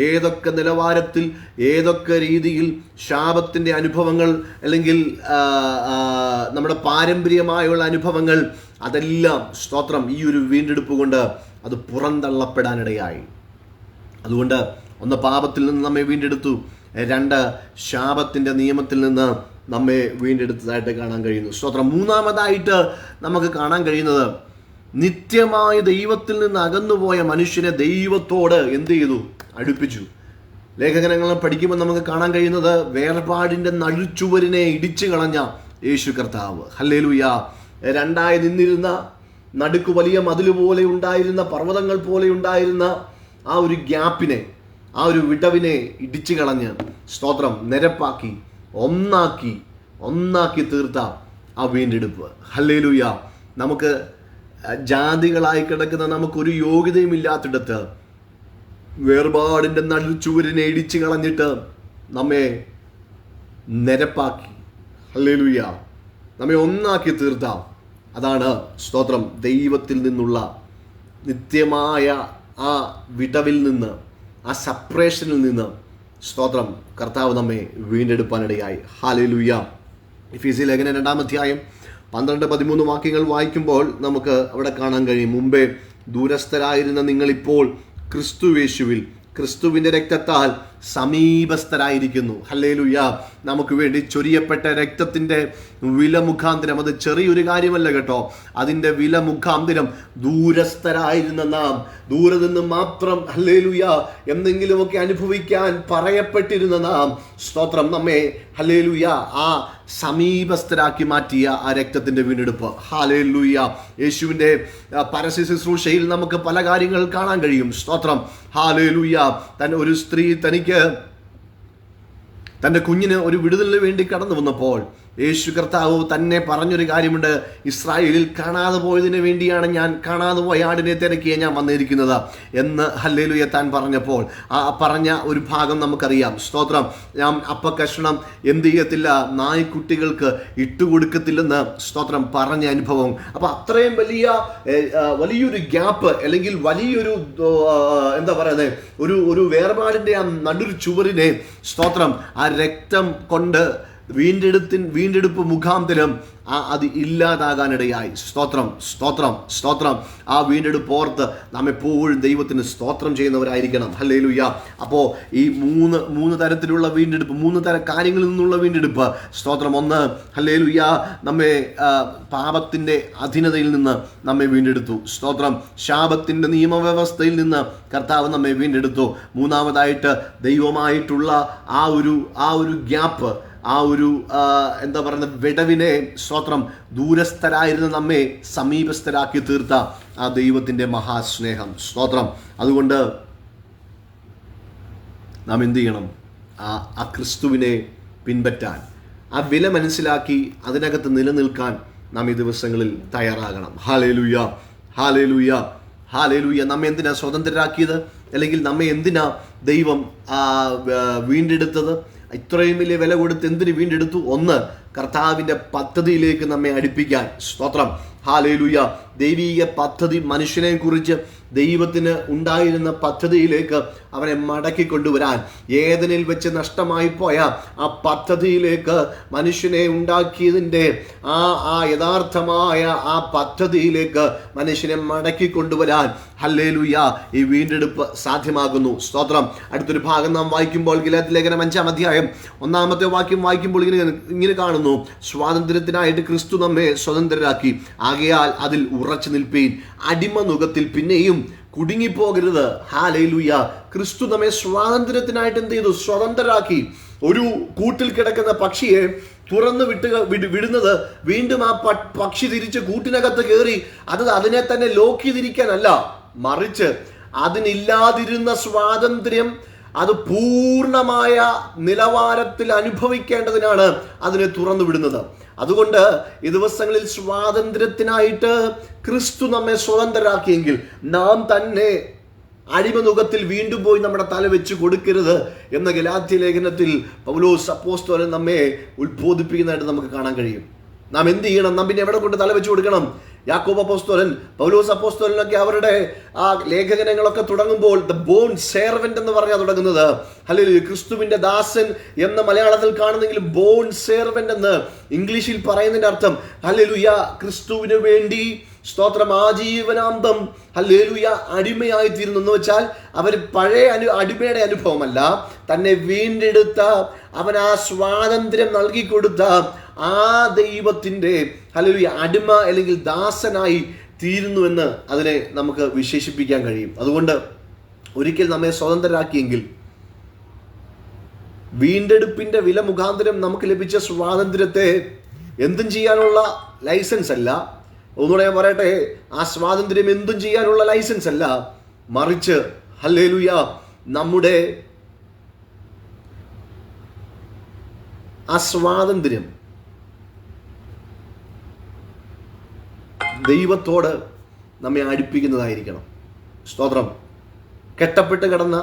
ഏതൊക്കെ നിലവാരത്തിൽ, ഏതൊക്കെ രീതിയിൽ ശാപത്തിൻ്റെ അനുഭവങ്ങൾ, അല്ലെങ്കിൽ നമ്മുടെ പാരമ്പര്യമായുള്ള അനുഭവങ്ങൾ, അതെല്ലാം സ്തോത്രം ഈ ഒരു വീണ്ടെടുപ്പ് കൊണ്ട് അത് പുറന്തള്ളപ്പെടാനിടയായി. അതുകൊണ്ട് ഒന്ന്, പാപത്തിൽ നിന്ന് നമ്മെ വീണ്ടെടുത്തു. 2, ശാപത്തിൻ്റെ നിയമത്തിൽ നിന്ന് നമ്മെ വീണ്ടെടുത്തതായിട്ട് കാണാൻ കഴിയുന്നു. സ്തോത്രം. മൂന്നാമതായിട്ട് നമുക്ക് കാണാൻ കഴിയുന്നത്, നിത്യമായ ദൈവത്തിൽ നിന്ന് അകന്നുപോയ മനുഷ്യനെ ദൈവത്തോട് എന്ത് ചെയ്തു? അടുപ്പിച്ചു. ലേഖനങ്ങൾ പഠിക്കുമ്പോൾ നമുക്ക് കാണാൻ കഴിയുന്നത്, വേർപാടിൻ്റെ നടുച്ചുവരിനെ ഇടിച്ചു കളഞ്ഞ യേശു കർത്താവ്. ഹല്ലേലൂയ. 2 നിന്നിരുന്ന, നടുക്ക് വലിയ മതിൽ പോലെ ഉണ്ടായിരുന്ന, പർവ്വതങ്ങൾ പോലെ ഉണ്ടായിരുന്ന ആ ഒരു ഗ്യാപ്പിനെ, ആ ഒരു വിടവിനെ ഇടിച്ചു കളഞ്ഞ്, സ്തോത്രം, നിരപ്പാക്കി ഒന്നാക്കി തീർത്ത ആ വീണ്ടെടുപ്പ്. ഹല്ലേലൂയ. നമുക്ക് ജാതികളായി കിടക്കുന്ന, നമുക്കൊരു യോഗ്യതയും ഇല്ലാത്തിടത്ത് വേർപാടിൻ്റെ നടുച്ചുവരിനെ ഇടിച്ചു കളഞ്ഞിട്ട് നമ്മെ നിരപ്പാക്കി, ഹല്ലേലൂയ, നമ്മെ ഒന്നാക്കി തീർത്ത, അതാണ് സ്തോത്രം, ദൈവത്തിൽ നിന്നുള്ള നിത്യമായ ആ വിടവിൽ നിന്ന്, ആ സെപ്പറേഷനിൽ നിന്ന് സ്തോത്രം, കർത്താവ് നമ്മെ വീണ്ടെടുപ്പാനിടയായി. ഹല്ലേലൂയ. എഫെസ്യ ലേഖനം 2-ാം അധ്യായം 12-13 വാക്യങ്ങൾ വായിക്കുമ്പോൾ നമുക്ക് അവിടെ കാണാൻ കഴിയും, മുമ്പേ ദൂരസ്ഥരായിരുന്ന നിങ്ങളിപ്പോൾ ക്രിസ്തുയേശുവിൽ, ക്രിസ്തുവിൻ്റെ രക്തത്താൽ സമീപസ്ഥരായിരിക്കുന്നു. ഹല്ലേലൂയ. നമുക്ക് വേണ്ടി ചൊരിയപ്പെട്ട രക്തത്തിൻ്റെ വില മുഖാന്തരം, അത് ചെറിയൊരു കാര്യമല്ല കേട്ടോ, അതിൻ്റെ വില മുഖാന്തരം ദൂരസ്ഥരായിരുന്ന നാം, ദൂരെ നിന്ന് മാത്രം ഹല്ലേലൂയ എന്തെങ്കിലുമൊക്കെ അനുഭവിക്കാൻ പറയപ്പെട്ടിരുന്ന നാം, സ്തോത്രം, നമ്മെ ഹല്ലേലൂയ ആ സമീപസ്ഥരാക്കി മാറ്റിയ ആ രക്തത്തിൻ്റെ വീണ്ടെടുപ്പ്. ഹല്ലേലൂയ. യേശുവിൻ്റെ പരസ്യ ശുശ്രൂഷയിൽ നമുക്ക് പല കാര്യങ്ങൾ കാണാൻ കഴിയും. സ്തോത്രം. ഹല്ലേലൂയ. ഒരു സ്ത്രീ തൻ്റെ കുഞ്ഞിന് ഒരു വിടുതലിന് വേണ്ടി കടന്നു വന്നപ്പോൾ യേശു കർത്താവ് തന്നെ പറഞ്ഞൊരു കാര്യമുണ്ട്, ഇസ്രായേലിൽ കാണാതെ പോയതിനു വേണ്ടിയാണ് ഞാൻ, കാണാതെ പോയ ആടിനെ തിരക്കിയ ഞാൻ വന്നിരിക്കുന്നത് എന്ന് ഹല്ലേലൂയ താൻ പറഞ്ഞപ്പോൾ ആ പറഞ്ഞ ഒരു ഭാഗം നമുക്കറിയാം. സ്തോത്രം. ഞാൻ അപ്പക്കഷണം എന്ത് ചെയ്യത്തില്ല, നായ്ക്കുട്ടികൾക്ക് ഇട്ടുകൊടുക്കത്തില്ലെന്ന് സ്തോത്രം പറഞ്ഞ അനുഭവം. അപ്പം അത്രയും വലിയൊരു ഗ്യാപ്പ്, അല്ലെങ്കിൽ വലിയൊരു എന്താ പറയുന്നത്, ഒരു വേർപാടിൻ്റെ ആ നടുരു ചുവരിനെ സ്തോത്രം ആ രക്തം കൊണ്ട് വീണ്ടെടുപ്പ് മുഖാന്തരം അത് ഇല്ലാതാകാനിടയായി. സ്തോത്രം, സ്തോത്രം, സ്തോത്രം. ആ വീണ്ടെടുപ്പ് ഓർത്ത് നാം എപ്പോഴും ദൈവത്തിന് സ്തോത്രം ചെയ്യുന്നവരായിരിക്കണം. ഹല്ലേലൂയ. അപ്പോൾ ഈ മൂന്ന് തരത്തിലുള്ള വീണ്ടെടുപ്പ്, 3 തരം കാര്യങ്ങളിൽ നിന്നുള്ള വീണ്ടെടുപ്പ്. സ്തോത്രം. 1, ഹല്ലേലൂയ, നമ്മെ പാപത്തിൻ്റെ അധീനതയിൽ നിന്ന് നമ്മെ വീണ്ടെടുത്തു. സ്തോത്രം. ശാപത്തിൻ്റെ നിയമവ്യവസ്ഥയിൽ നിന്ന് കർത്താവ് നമ്മെ വീണ്ടെടുത്തു. 3-ാമതായിട്ട് ദൈവമായിട്ടുള്ള ആ ഒരു ഗ്യാപ്പ്, ആ ഒരു എന്താ പറയുന്നത്, വിടവിനെ സ്തോത്രം ദൂരസ്ഥരായിരുന്ന നമ്മെ സമീപസ്ഥരാക്കി തീർത്ത ആ ദൈവത്തിൻ്റെ മഹാസ്നേഹം. സ്തോത്രം. അതുകൊണ്ട് നാം എന്ത് ചെയ്യണം? ആ ക്രിസ്തുവിനെ പിൻപറ്റാൻ, ആ വില മനസ്സിലാക്കി അതിനകത്ത് നിലനിൽക്കാൻ നാം ഈ ദിവസങ്ങളിൽ തയ്യാറാകണം. Hallelujah, hallelujah, hallelujah. നമ്മെ എന്തിനാ സ്വതന്ത്രരാക്കിയത്, അല്ലെങ്കിൽ നമ്മെ എന്തിനാ ദൈവം വീണ്ടെടുത്തത്? ഇത്രയും വലിയ വില കൊടുത്ത് എന്തിന് വീണ്ടെടുത്തു? 1, കർത്താവിൻ്റെ പദ്ധതിയിലേക്ക് നമ്മെ അടുപ്പിക്കാൻ. സ്തോത്രം. ഹല്ലേലൂയ. ദൈവീക പദ്ധതി, മനുഷ്യനെ കുറിച്ച് ദൈവത്തിന് ഉണ്ടായിരുന്ന പദ്ധതിയിലേക്ക് അവനെ മടക്കി കൊണ്ടുവരാൻ, ഏദനിൽ വെച്ച് നഷ്ടമായി പോയ ആ പദ്ധതിയിലേക്ക്, മനുഷ്യനെ ഉണ്ടാക്കിയതിൻ്റെ ആ യഥാർത്ഥമായ ആ പദ്ധതിയിലേക്ക് മനുഷ്യനെ മടക്കി കൊണ്ടുവരാൻ ഹല്ലേലൂയ ഈ വീണ്ടെടുപ്പ് സാധ്യമാകുന്നു. സ്തോത്രം. അടുത്തൊരു ഭാഗം നാം വായിക്കുമ്പോൾ, ഗലാത്യ ലേഖനം 5-ാം അധ്യായം 1-ാമത്തെ വാക്യം വായിക്കുമ്പോൾ ഇങ്ങനെ കാണുന്നു, സ്വാതന്ത്ര്യത്തിനായിട്ട് ക്രിസ്തു നമ്മെ സ്വതന്ത്രരാക്കി, ആകയാൽ അതിൽ ഉറച്ചു നിൽപ്പീൻ, അടിമ നുകത്തിൽ പിന്നെയും കുടുങ്ങിപ്പോകരുത്. ഹല്ലേലൂയ. ക്രിസ്തു നമ്മെ സ്വാതന്ത്ര്യത്തിനായിട്ട് എന്ത് ചെയ്തു? സ്വതന്ത്രരാക്കി. ഒരു കൂട്ടിൽ കിടക്കുന്ന പക്ഷിയെ തുറന്നു വിടുന്നത് വീണ്ടും ആ പക്ഷി തിരിച്ച് കൂട്ടിനകത്ത് കയറി അതിനെ തന്നെ ലോക്ക് ചെയ്തിരിക്കാനല്ല, മറിച്ച് അതിനില്ലാതിരുന്ന സ്വാതന്ത്ര്യം അത് പൂർണ്ണമായ നിലവാരത്തിൽ അനുഭവിക്കേണ്ടതിനാണ് അതിനെ തുറന്നു വിടുന്നത്. അതുകൊണ്ട് ഈ ദിവസങ്ങളിൽ സ്വാതന്ത്ര്യത്തിനായിട്ട് ക്രിസ്തു നമ്മെ സ്വതന്ത്രരാക്കിയെങ്കിൽ നാം തന്നെ അടിമനുഖത്തിൽ വീണ്ടും പോയി നമ്മുടെ തല വെച്ച് കൊടുക്കരുത് എന്ന ഗലാത്യ ലേഖനത്തിൽ പൗലോസ് അപ്പോസ്തലൻ നമ്മെ ഉത്ബോധിപ്പിക്കുന്നതായിട്ട് നമുക്ക് കാണാൻ കഴിയും. നാം എന്ത് ചെയ്യണം? നാം പിന്നെ എവിടെ കൊണ്ട് തല വെച്ച് കൊടുക്കണം? യാക്കോബ് അപ്പോസ്തലൻ, പൗലോസ് അപ്പോസ്തലനൊക്കെ അവരുടെ ആ ലേഖനങ്ങളൊക്കെ തുടങ്ങുമ്പോൾ ദ ബോൺ സെർവന്റ് എന്ന് പറഞ്ഞാൽ തുടങ്ങുന്നത്. ഹല്ലേലൂയ. ക്രിസ്തുവിന്റെ ദാസൻ എന്ന് മലയാളത്തിൽ കാണുന്നെങ്കിലും ബോൺ സെർവന്റ് എന്ന് ഇംഗ്ലീഷിൽ പറയുന്നതിന്റെ അർത്ഥം ഹല്ലേലൂയ, ക്രിസ്തുവിന് വേണ്ടി സ്തോത്രം, ആജീവനാന്തം ഹല്ലേലൂയ അടിമയായി തീരുന്നു. എന്ന് വെച്ചാൽ അവർ പഴയ അടിമയുടെ അനുഭവമല്ല, തന്നെ വീണ്ടെടുത്ത, അവൻ ആ സ്വാതന്ത്ര്യം നൽകിക്കൊടുത്ത ആ ദൈവത്തിൻ്റെ ഹല്ലേലൂയ അടിമ അല്ലെങ്കിൽ ദാസനായി തീരുന്നുവെന്ന് അതിനെ നമുക്ക് വിശേഷിപ്പിക്കാൻ കഴിയും. അതുകൊണ്ട് ഒരിക്കൽ നമ്മെ സ്വതന്ത്രരാക്കിയെങ്കിൽ വീണ്ടെടുപ്പിന്റെ വില മുഖാന്തരം നമുക്ക് ലഭിച്ച സ്വാതന്ത്ര്യത്തെ എന്തും ചെയ്യാനുള്ള ലൈസൻസ് അല്ല, ഒന്നുകൂടെ ഞാൻ പറയട്ടെ, ആ സ്വാതന്ത്ര്യം എന്തും ചെയ്യാനുള്ള ലൈസൻസ് അല്ല, മറിച്ച് ഹല്ലേലൂയ നമ്മുടെ ആ സ്വാതന്ത്ര്യം ദൈവത്തോട് നമ്മെ അടുപ്പിക്കുന്നതായിരിക്കണം. സ്തോത്രം. കെട്ടപ്പെട്ട് കിടന്ന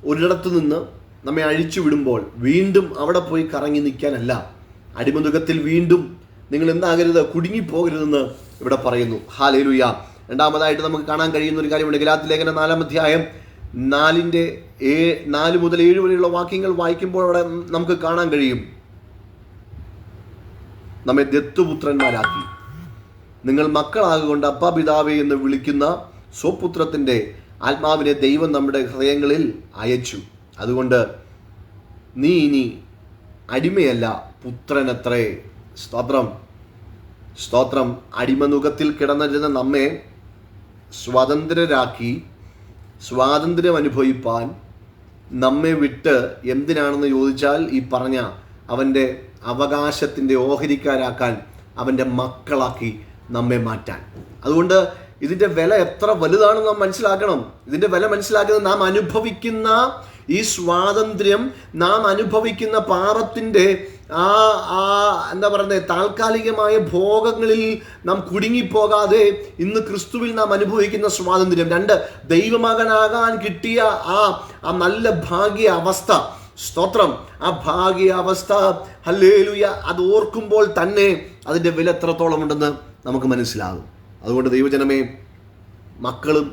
ഒരിടത്തു നിന്ന് നമ്മെ അഴിച്ചു വിടുമ്പോൾ വീണ്ടും അവിടെ പോയി കറങ്ങി നിൽക്കാനല്ല, അടിമനുഖത്തിൽ വീണ്ടും നിങ്ങൾ എന്താകരുത്, കുടുങ്ങിപ്പോകരുതെന്ന് ഇവിടെ പറയുന്നു. ഹല്ലേലൂയ. രണ്ടാമതായിട്ട് നമുക്ക് കാണാൻ കഴിയുന്ന ഒരു കാര്യമുണ്ട്. ഗലാത്യ ലേഖനം 4-ാം അധ്യായം 4 മുതൽ 7 വരെയുള്ള വാക്യങ്ങൾ വായിക്കുമ്പോൾ അവിടെ നമുക്ക് കാണാൻ കഴിയും, നമ്മെ ദത്തുപുത്രന്മാരാക്കി. നിങ്ങൾ മക്കളാകൊണ്ട് അപ്പാ പിതാവേ എന്ന് വിളിക്കുന്ന സ്വപുത്രത്തിൻ്റെ ആത്മാവിനെ ദൈവം നമ്മുടെ ഹൃദയങ്ങളിൽ അയച്ചു. അതുകൊണ്ട് നീ ഇനി അടിമയല്ല, പുത്രനത്രേ. സ്തോത്രം, സ്തോത്രം. അടിമനുഖത്തിൽ കിടന്നിരുന്ന നമ്മെ സ്വതന്ത്രരാക്കി സ്വാതന്ത്ര്യം അനുഭവിപ്പാൻ നമ്മെ വിട്ട് എന്തിനാണെന്ന് ചോദിച്ചാൽ ഈ പറഞ്ഞ അവൻ്റെ അവകാശത്തിൻ്റെ ഓഹരിക്കാരാക്കാൻ, അവൻ്റെ മക്കളാക്കി നമ്മെ മാറ്റാൻ. അതുകൊണ്ട് ഇതിൻ്റെ വില എത്ര വലുതാണെന്ന് നാം മനസ്സിലാക്കണം. ഇതിൻ്റെ വില മനസ്സിലാക്കുന്നത് നാം അനുഭവിക്കുന്ന ഈ സ്വാതന്ത്ര്യം, നാം അനുഭവിക്കുന്ന പാപത്തിൻ്റെ എന്താ പറയുന്നത്, താൽക്കാലികമായ ഭോഗങ്ങളിൽ നാം കുടുങ്ങിപ്പോകാതെ ഇന്ന് ക്രിസ്തുവിൽ നാം അനുഭവിക്കുന്ന സ്വാതന്ത്ര്യം. 2, ദൈവമകനാകാൻ കിട്ടിയ ആ നല്ല ഭാഗ്യ അവസ്ഥ. സ്തോത്രം. ആ ഭാഗ്യ അവസ്ഥ ഹല്ലേലൂയ, അത് ഓർക്കുമ്പോൾ തന്നെ അതിൻ്റെ വില എത്രത്തോളം ഉണ്ടെന്ന് നമുക്ക് മനസ്സിലാകും. അതുകൊണ്ട് ദൈവജനമേ, മക്കളും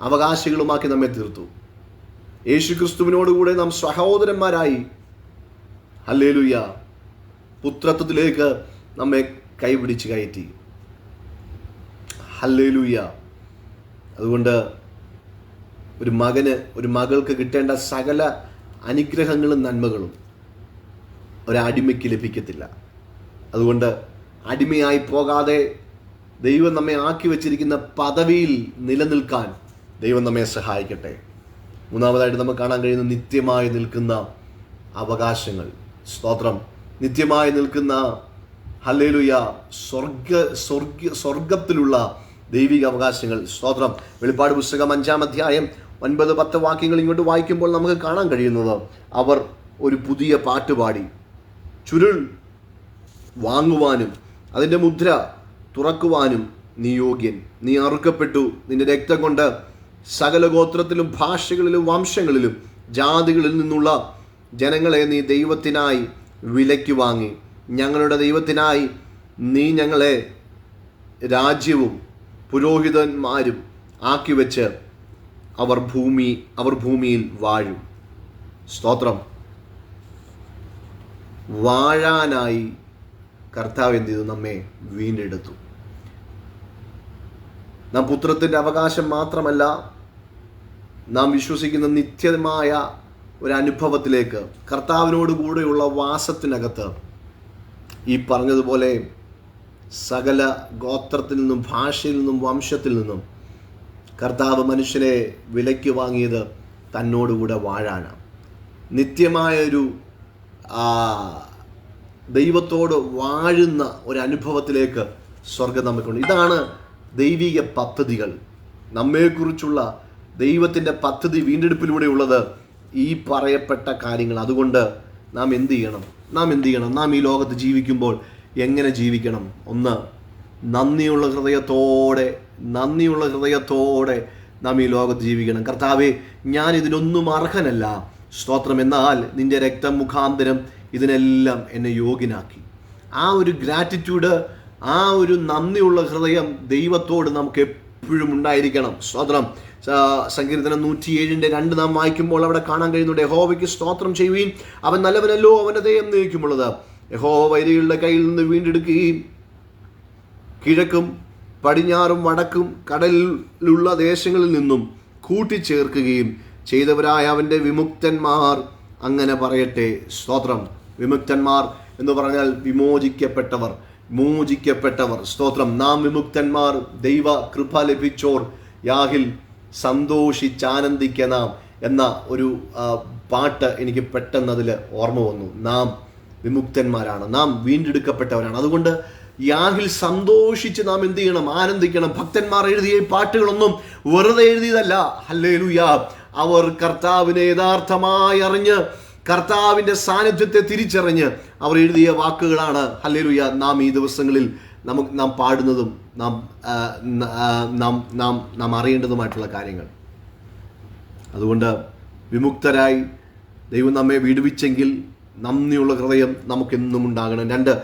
അവകാശികളുമാക്കി നമ്മെ തീർത്തു. യേശു ക്രിസ്തുവിനോടുകൂടെ നാം സഹോദരന്മാരായി ഹല്ലേലൂയ പുത്രത്വത്തിലേക്ക് നമ്മെ കൈപിടിച്ച് കയറ്റി. ഹല്ലേലൂയ. അതുകൊണ്ട് ഒരു മകന്, ഒരു മകൾക്ക് കിട്ടേണ്ട സകല അനുഗ്രഹങ്ങളും നന്മകളും ഒരടിമയ്ക്ക് ലഭിക്കത്തില്ല. അതുകൊണ്ട് അടിമയായി പോകാതെ ദൈവം നമ്മെ ആക്കി വച്ചിരിക്കുന്ന പദവിയിൽ നിലനിൽക്കാൻ ദൈവം നമ്മെ സഹായിക്കട്ടെ. മൂന്നാമതായിട്ട് നമുക്ക് കാണാൻ കഴിയുന്ന നിത്യമായി നിൽക്കുന്ന അവകാശങ്ങൾ. സ്തോത്രം. നിത്യമായി നിൽക്കുന്ന ഹല്ലേലൂയ സ്വർഗത്തിലുള്ള ദൈവിക അവകാശങ്ങൾ. സ്തോത്രം. വെളിപ്പാട് പുസ്തകം 5-ാം അധ്യായം 9-10 വാക്യങ്ങൾ ഇങ്ങോട്ട് വായിക്കുമ്പോൾ നമുക്ക് കാണാൻ കഴിയുന്നത്, അവർ ഒരു പുതിയ പാട്ടുപാടി, ചുരുൾ വാങ്ങുവാനും അതിൻ്റെ മുദ്ര തുറക്കുവാനും നീ യോഗ്യൻ. നീ അറുക്കപ്പെട്ടു, നിന്റെ രക്തം കൊണ്ട് സകല ഗോത്രത്തിലും ഭാഷകളിലും വംശങ്ങളിലും ജാതികളിൽ നിന്നുള്ള ജനങ്ങളെ നീ ദൈവത്തിനായി വിലയ്ക്ക് വാങ്ങി. ഞങ്ങളുടെ ദൈവത്തിനായി നീ ഞങ്ങളെ രാജ്യവും പുരോഹിതന്മാരും ആക്കി വെച്ച് അവർ ഭൂമിയിൽ വാഴും. സ്തോത്രം. വാഴാനായി കർത്താവ് എന്ത് ചെയ്തു? നമ്മെ വീണ്ടെടുത്തു. നാം പുത്രത്തിൻ്റെ അവകാശം മാത്രമല്ല, നാം വിശ്വസിക്കുന്ന നിത്യമായ ഒരു അനുഭവത്തിലേക്ക്, കർത്താവിനോട് കൂടെയുള്ള വാസത്തിനകത്ത് ഈ പറഞ്ഞതുപോലെ സകല ഗോത്രത്തിൽ നിന്നും ഭാഷയിൽ നിന്നും വംശത്തിൽ നിന്നും കർത്താവ് മനുഷ്യനെ വിലയ്ക്ക് വാങ്ങിയത് തന്നോടുകൂടെ വാഴാനാണ്. നിത്യമായൊരു ദൈവത്തോട് വാഴുന്ന ഒരനുഭവത്തിലേക്ക് സ്വർഗം നമുക്കുണ്ട്. ഇതാണ് ദൈവിക പദ്ധതികൾ. നമ്മെക്കുറിച്ചുള്ള ദൈവത്തിൻ്റെ പദ്ധതി വീണ്ടെടുപ്പിലൂടെയുള്ളത് ഈ പറയപ്പെട്ട കാര്യങ്ങൾ. അതുകൊണ്ട് നാം എന്ത് ചെയ്യണം? നാം ഈ ലോകത്ത് ജീവിക്കുമ്പോൾ എങ്ങനെ ജീവിക്കണം? ഒന്ന്, നന്ദിയുള്ള ഹൃദയത്തോടെ നാം ഈ ലോകത്ത് ജീവിക്കണം. കർത്താവേ, ഞാൻ ഇതിനൊന്നും അർഹനല്ല, സ്തോത്രം, എന്നാൽ നിന്റെ രക്തം മുഖാന്തരം ഇതിനെല്ലാം എന്നെ യോഗ്യനാക്കി. ആ ഒരു ഗ്രാറ്റിറ്റ്യൂഡ്, ആ ഒരു നന്ദിയുള്ള ഹൃദയം ദൈവത്തോട് നമുക്ക് എപ്പോഴും ഉണ്ടായിരിക്കണം. സ്തോത്രം. സങ്കീർത്തനം 107:2 നാം വായിക്കുമ്പോൾ അവിടെ കാണാൻ കഴിയുന്നുണ്ട്, യഹോവയ്ക്ക് സ്തോത്രം ചെയ്യുകയും അവൻ നല്ലവനല്ലോ, അവൻ്റെ ദയ എന്നേക്കുമുള്ളത്. യഹോവ വൈരികളുടെ കയ്യിൽ നിന്ന് വീണ്ടെടുക്കുകയും കിഴക്കും പടിഞ്ഞാറും വടക്കും കടലിലുള്ള ദേശങ്ങളിൽ നിന്നും കൂട്ടിച്ചേർക്കുകയും ചെയ്തവരായ അവൻ്റെ വിമുക്തന്മാർ അങ്ങനെ പറയട്ടെ. സ്തോത്രം. വിമുക്തന്മാർ എന്ന് പറഞ്ഞാൽ വിമോചിക്കപ്പെട്ടവർ, മോചിക്കപ്പെട്ടവർ. സ്തോത്രം. നാം വിമുക്തന്മാർ, ദൈവ കൃപ ലഭിച്ചോർ, യാഹിൽ സന്തോഷിച്ചാനന്ദിക്ക നാം എന്ന ഒരു പാട്ട് എനിക്ക് പെട്ടെന്ന് അതിൽ ഓർമ്മ വന്നു. നാം വിമുക്തന്മാരാണ്, നാം വീണ്ടെടുക്കപ്പെട്ടവരാണ്. അതുകൊണ്ട് യാഹിൽ സന്തോഷിച്ച് നാം എന്ത് ചെയ്യണം? ആനന്ദിക്കണം. ഭക്തന്മാർ എഴുതിയ പാട്ടുകളൊന്നും വെറുതെ എഴുതിയതല്ല. ഹല്ലേലൂയ. അവർ കർത്താവിനെ യഥാർത്ഥമായി അറിഞ്ഞ് കർത്താവിൻ്റെ സാന്നിധ്യത്തെ തിരിച്ചറിഞ്ഞ് അവർ എഴുതിയ വാക്കുകളാണ്. ഹല്ലേലൂയ. നാം ഈ ദിവസങ്ങളിൽ നാം പാടുന്നതും നാം അറിയേണ്ടതുമായിട്ടുള്ള കാര്യങ്ങൾ. അതുകൊണ്ട് വിമുക്തരായി ദൈവം നമ്മെ വിടുവിച്ചെങ്കിൽ നന്ദിയുള്ള ഹൃദയം നമുക്കെന്നും ഉണ്ടാകണം. 2,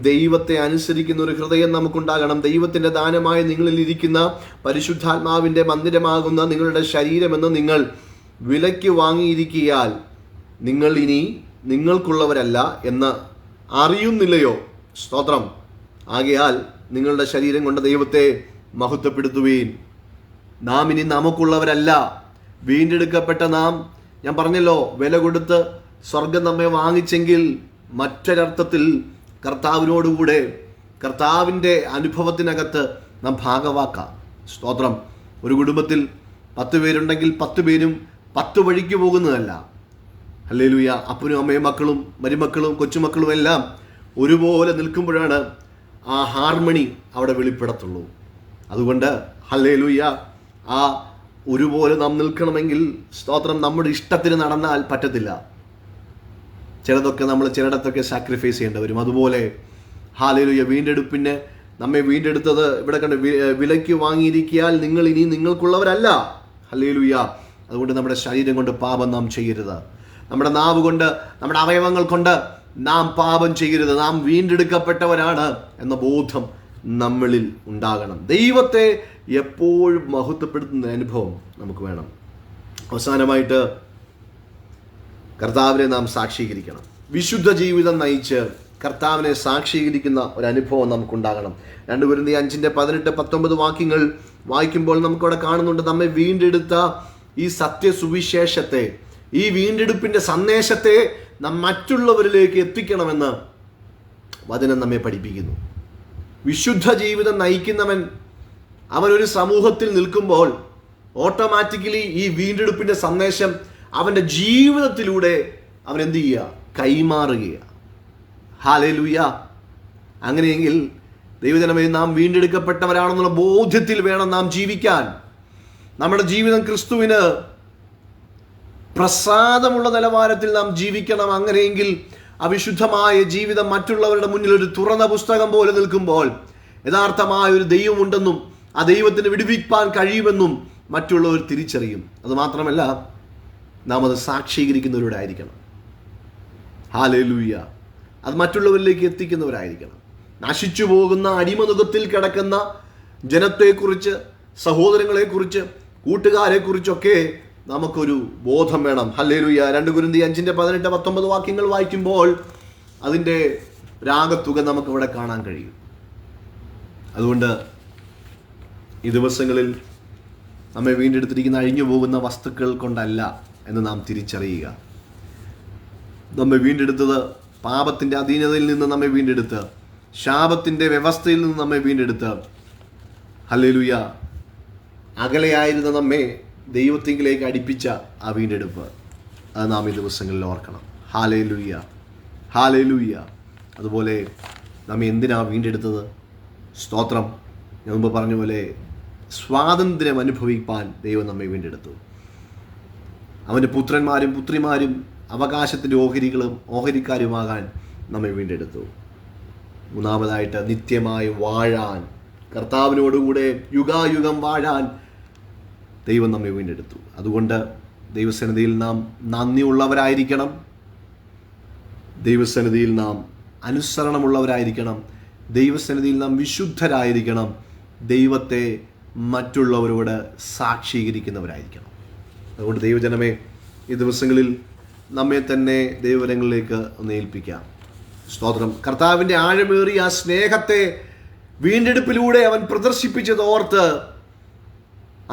ദൈവത്തെ അനുസരിക്കുന്ന ഒരു ഹൃദയം നമുക്കുണ്ടാകണം. ദൈവത്തിൻ്റെ ദാനമായി നിങ്ങളിൽ ഇരിക്കുന്ന പരിശുദ്ധാത്മാവിൻ്റെ മന്ദിരമാകുന്ന നിങ്ങളുടെ ശരീരമെന്ന് നിങ്ങൾ വിലയ്ക്ക് വാങ്ങിയിരിക്കിയാൽ നിങ്ങൾ ഇനി നിങ്ങൾക്കുള്ളവരല്ല എന്ന് അറിയുന്നില്ലയോ? സ്തോത്രം. ആകയാൽ നിങ്ങളുടെ ശരീരം കൊണ്ട് ദൈവത്തെ മഹത്വപ്പെടുത്തുവീൻ. നാം ഇനി നമുക്കുള്ളവരല്ല. വീണ്ടെടുക്കപ്പെട്ട നാം, ഞാൻ പറഞ്ഞല്ലോ, വില കൊടുത്ത് സ്വർഗം നമ്മെ വാങ്ങിച്ചെങ്കിൽ മറ്റൊരർത്ഥത്തിൽ കർത്താവിനോടുകൂടെ കർത്താവിൻ്റെ അനുഭവത്തിനകത്ത് നാം ഭാഗവാക്കാം. സ്തോത്രം. ഒരു കുടുംബത്തിൽ 10 പേരുണ്ടെങ്കിൽ 10 പേരും 10 വഴിക്ക് പോകുന്നതല്ല. ഹല്ലേലൂയ. അപ്പനും അമ്മയും മക്കളും മരുമക്കളും കൊച്ചുമക്കളും എല്ലാം ഒരുപോലെ നിൽക്കുമ്പോഴാണ് ആ ഹാർമണി അവിടെ വെളിപ്പെടത്തുള്ളൂ. അതുകൊണ്ട് ഹല്ലേലൂയ, ആ ഒരുപോലെ നാം നിൽക്കണമെങ്കിൽ സ്തോത്രം, നമ്മുടെ ഇഷ്ടത്തിന് നടന്നാൽ പറ്റത്തില്ല. ചിലയിടത്തൊക്കെ സാക്രിഫൈസ് ചെയ്യേണ്ടി വരും. അതുപോലെ ഹല്ലേലൂയ, വീണ്ടെടുപ്പിന് നമ്മെ വീണ്ടെടുത്തത് ഇവിടെ കണ്ട് വിലയ്ക്ക് വാങ്ങിയിരിക്കിയാൽ നിങ്ങൾ ഇനി നിങ്ങൾക്കുള്ളവരല്ല. ഹല്ലേലൂയ. അതുകൊണ്ട് നമ്മുടെ ശരീരം കൊണ്ട് പാപം നാം ചെയ്യരുത്. നമ്മുടെ നാവ് കൊണ്ട്, നമ്മുടെ അവയവങ്ങൾ കൊണ്ട് നാം പാപം ചെയ്യരുത്. നാം വീണ്ടെടുക്കപ്പെട്ടവരാണ് എന്ന ബോധം നമ്മളിൽ ഉണ്ടാകണം. ദൈവത്തെ എപ്പോഴും മഹത്വപ്പെടുത്തുന്ന അനുഭവം നമുക്ക് വേണം. അവസാനമായിട്ട് കർത്താവിനെ നാം സാക്ഷീകരിക്കണം. വിശുദ്ധ ജീവിതം നയിച്ച് കർത്താവിനെ സാക്ഷീകരിക്കുന്ന ഒരു അനുഭവം നമുക്കുണ്ടാകണം. 2 കൊരിന്ത്യർ 5:18-19 വാക്യങ്ങൾ വായിക്കുമ്പോൾ നമുക്കവിടെ കാണുന്നുണ്ട്, നമ്മെ വീണ്ടെടുത്ത ഈ സത്യസുവിശേഷത്തെ, ഈ വീണ്ടെടുപ്പിൻ്റെ സന്ദേശത്തെ നാം മറ്റുള്ളവരിലേക്ക് എത്തിക്കണമെന്ന് വചനം നമ്മെ പഠിപ്പിക്കുന്നു. വിശുദ്ധ ജീവിതം നയിക്കുന്നവൻ അവനൊരു സമൂഹത്തിൽ നിൽക്കുമ്പോൾ ഓട്ടോമാറ്റിക്കലി ഈ വീണ്ടെടുപ്പിൻ്റെ സന്ദേശം അവൻ്റെ ജീവിതത്തിലൂടെ അവൻ എന്ത് ചെയ്യുക? കൈമാറുകയാണ്. ഹല്ലേലൂയ. അങ്ങനെയെങ്കിൽ ദൈവജനമേ, നാം വീണ്ടെടുക്കപ്പെട്ടവരാണെന്നുള്ള ബോധ്യത്തിൽ വേണം നാം ജീവിക്കാൻ. നമ്മുടെ ജീവിതം ക്രിസ്തുവിന് പ്രസാദമുള്ള നിലവാരത്തിൽ നാം ജീവിക്കണം. അങ്ങനെയെങ്കിൽ അവിശുദ്ധമായ ജീവിതം മറ്റുള്ളവരുടെ മുന്നിൽ ഒരു തുറന്ന പുസ്തകം പോലെ നിൽക്കുമ്പോൾ യഥാർത്ഥമായ ഒരു ദൈവമുണ്ടെന്നും ആ ദൈവത്തിന് വിടുവിപ്പാൻ കഴിയുമെന്നും മറ്റുള്ളവർ തിരിച്ചറിയും. അതുമാത്രമല്ല, നാം അത് സാക്ഷീകരിക്കുന്നവരായിരിക്കണം. ഹല്ലേലൂയ. അത് മറ്റുള്ളവരിലേക്ക് എത്തിക്കുന്നവരായിരിക്കണം. നശിച്ചു പോകുന്ന അടിമനുഖത്തിൽ കിടക്കുന്ന ജനത്തെക്കുറിച്ച്, സഹോദരങ്ങളെക്കുറിച്ച്, കൂട്ടുകാരെക്കുറിച്ചൊക്കെ നമുക്കൊരു ബോധം വേണം. ഹല്ലേലൂയ. 2 കൊരിന്ത്യർ 5:18-19 വാക്യങ്ങൾ വായിക്കുമ്പോൾ അതിൻ്റെ രാഗത്തുക നമുക്കിവിടെ കാണാൻ കഴിയും. അതുകൊണ്ട് ഈ ദിവസങ്ങളിൽ നമ്മെ വീണ്ടെടുത്തിരിക്കുന്ന അഴിഞ്ഞു പോകുന്ന വസ്തുക്കൾ കൊണ്ടല്ല എന്ന് നാം തിരിച്ചറിയുക. നമ്മെ വീണ്ടെടുത്തത് പാപത്തിൻ്റെ അധീനതയിൽ നിന്ന് നമ്മെ വീണ്ടെടുത്ത്, ശാപത്തിൻ്റെ വ്യവസ്ഥയിൽ നിന്ന് നമ്മെ വീണ്ടെടുത്ത്, ഹല്ലേലൂയ, അകലെയായിരുന്ന നമ്മെ ദൈവത്തിങ്കിലേക്ക് അടുപ്പിച്ച ആ വീണ്ടെടുപ്പ്, അത് നാം ഈ ദിവസങ്ങളിൽ ഓർക്കണം. Hallelujah, hallelujah. അതുപോലെ നമ്മെ എന്തിനാണ് വീണ്ടെടുത്തത്? സ്തോത്രം. ഞാൻ മുമ്പ് പറഞ്ഞ പോലെ സ്വാതന്ത്ര്യം അനുഭവിപ്പാൻ ദൈവം നമ്മെ വീണ്ടെടുത്തു. അവൻ്റെ പുത്രന്മാരും പുത്രിമാരും അവകാശത്തിൻ്റെ ഓഹരിക്കാരുമാകാൻ നമ്മെ വീണ്ടെടുത്തു. 3-ാമതായിട്ട് നിത്യമായി വാഴാൻ, കർത്താവിനോടുകൂടെ യുഗായുഗം വാഴാൻ ദൈവം നമ്മെ വീണ്ടെടുത്തു. അതുകൊണ്ട് ദൈവസന്നിധിയിൽ നാം നന്ദിയുള്ളവരായിരിക്കണം. ദൈവസന്നിധിയിൽ നാം അനുസരണമുള്ളവരായിരിക്കണം. ദൈവസന്നിധിയിൽ നാം വിശുദ്ധരായിരിക്കണം. ദൈവത്തെ മറ്റുള്ളവരോട് സാക്ഷീകരിക്കുന്നവരായിരിക്കണം. അതുകൊണ്ട് ദൈവജനമേ, ഈ ദിവസങ്ങളിൽ നമ്മെ തന്നെ ദൈവവരങ്ങളിലേക്ക് ഒന്ന് ഏൽപ്പിക്കാം. സ്തോത്രം. കർത്താവിൻ്റെ ആഴമേറിയ ആ സ്നേഹത്തെ വീണ്ടെടുപ്പിലൂടെ അവൻ പ്രദർശിപ്പിച്ചത് ഓർത്ത്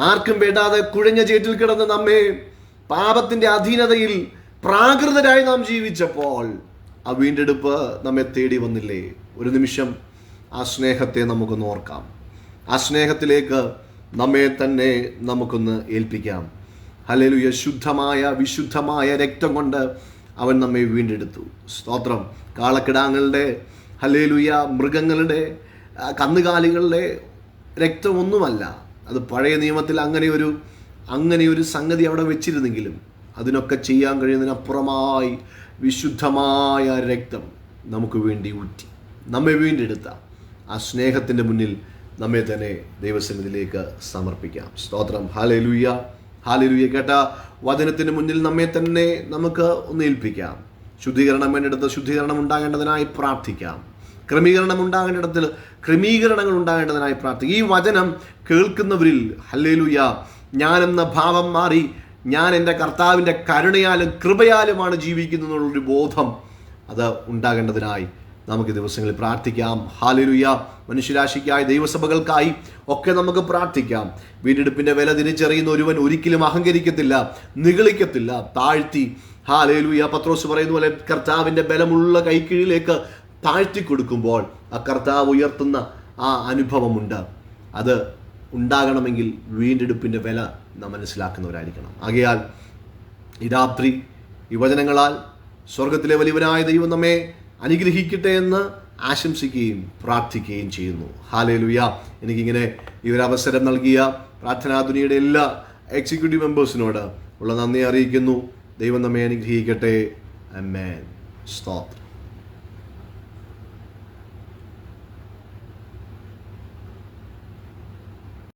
ആർക്കും വേണ്ടാതെ കുഴഞ്ഞ ചേറ്റിൽ കിടന്ന് നമ്മെ പാപത്തിന്റെ അധീനതയിൽ പ്രാകൃതരായി നാം ജീവിച്ചപ്പോൾ ആ വീണ്ടെടുപ്പ് നമ്മെ തേടി വന്നില്ലേ? ഒരു നിമിഷം ആ സ്നേഹത്തെ നമുക്കൊന്ന് ഓർക്കാം. ആ സ്നേഹത്തിലേക്ക് നമ്മെ തന്നെ നമുക്കൊന്ന് ഏൽപ്പിക്കാം. ഹല്ലേലൂയ. ശുദ്ധമായ വിശുദ്ധമായ രക്തം കൊണ്ട് അവൻ നമ്മെ വീണ്ടെടുത്തു. സ്തോത്രം. കാളക്കിടാങ്ങളുടെ, ഹല്ലേലൂയ, മൃഗങ്ങളുടെ, കന്നുകാലികളുടെ രക്തമൊന്നുമല്ല. അത് പഴയ നിയമത്തിൽ അങ്ങനെ ഒരു സംഗതി അവിടെ വെച്ചിരുന്നെങ്കിലും അതിനൊക്കെ ചെയ്യാൻ കഴിയുന്നതിനപ്പുറമായി വിശുദ്ധമായ രക്തം നമുക്ക് വേണ്ടി ഊറ്റി നമ്മെ വീണ്ടെടുത്ത ആ സ്നേഹത്തിൻ്റെ മുന്നിൽ നമ്മെ തന്നെ ദൈവസന്നിധിയിലേക്ക് സമർപ്പിക്കാം. സ്തോത്രം. Hallelujah, hallelujah. കേട്ട വചനത്തിന് മുന്നിൽ നമ്മെ തന്നെ നമുക്ക് ഒന്ന് ഏൽപ്പിക്കാം. ശുദ്ധീകരണം വേണ്ടിടത്ത് ശുദ്ധീകരണം ഉണ്ടാകേണ്ടതിനായി പ്രാർത്ഥിക്കാം. ക്രമീകരണം ഉണ്ടാകേണ്ടിടത്തിൽ ക്രമീകരണങ്ങൾ ഉണ്ടാകേണ്ടതിനായി പ്രാർത്ഥിക്കാം. ഈ വചനം കേൾക്കുന്നവരിൽ, ഹല്ലേലൂയ, ഞാനെന്ന ഭാവം മാറി ഞാൻ എൻ്റെ കർത്താവിൻ്റെ കരുണയാലും കൃപയാലുമാണ് ജീവിക്കുന്നത് എന്നുള്ളൊരു ബോധം അത് ഉണ്ടാകേണ്ടതിനായി നമുക്ക് ദിവസങ്ങളിൽ പ്രാർത്ഥിക്കാം. ഹല്ലേലൂയ. മനുഷ്യരാശിക്കായി, ദൈവസഭകൾക്കായി ഒക്കെ നമുക്ക് പ്രാർത്ഥിക്കാം. വീണ്ടെടുപ്പിന്റെ വില തിരിച്ചറിയുന്ന ഒരുവൻ ഒരിക്കലും അഹങ്കരിക്കത്തില്ല, നിഗളിക്കത്തില്ല, താഴ്ത്തി, ഹല്ലേലൂയ, പത്രോസ് പറയുന്ന പോലെ കർത്താവിന്റെ ബലമുള്ള കൈക്കീഴിലേക്ക് താഴ്ത്തി കൊടുക്കുമ്പോൾ ആ കർത്താവ് ഉയർത്തുന്ന ആ അനുഭവമുണ്ട്. അത് ഉണ്ടാകണമെങ്കിൽ വീണ്ടെടുപ്പിന്റെ വില നാം മനസ്സിലാക്കുന്നവരായിരിക്കണം. ആകയാൽ ഈ രാത്രി ഈ വചനങ്ങളാൽ സ്വർഗത്തിലെ വലിയവനായ ദൈവം നമ്മെ അനുഗ്രഹിക്കട്ടെ എന്ന് ആശംസിക്കുകയും പ്രാർത്ഥിക്കുകയും ചെയ്യുന്നു. ഹല്ലേലൂയ. എനിക്കിങ്ങനെ ഈ ഒരു അവസരം നൽകിയ പ്രാർത്ഥനാ ദുനിയയുടെ എല്ലാ എക്സിക്യൂട്ടീവ് മെമ്പേഴ്സിനോട് ഉള്ള നന്ദി അറിയിക്കുന്നു. ദൈവം നമ്മെ അനുഗ്രഹിക്കട്ടെ. ആമേൻ. സ്തോത്രം.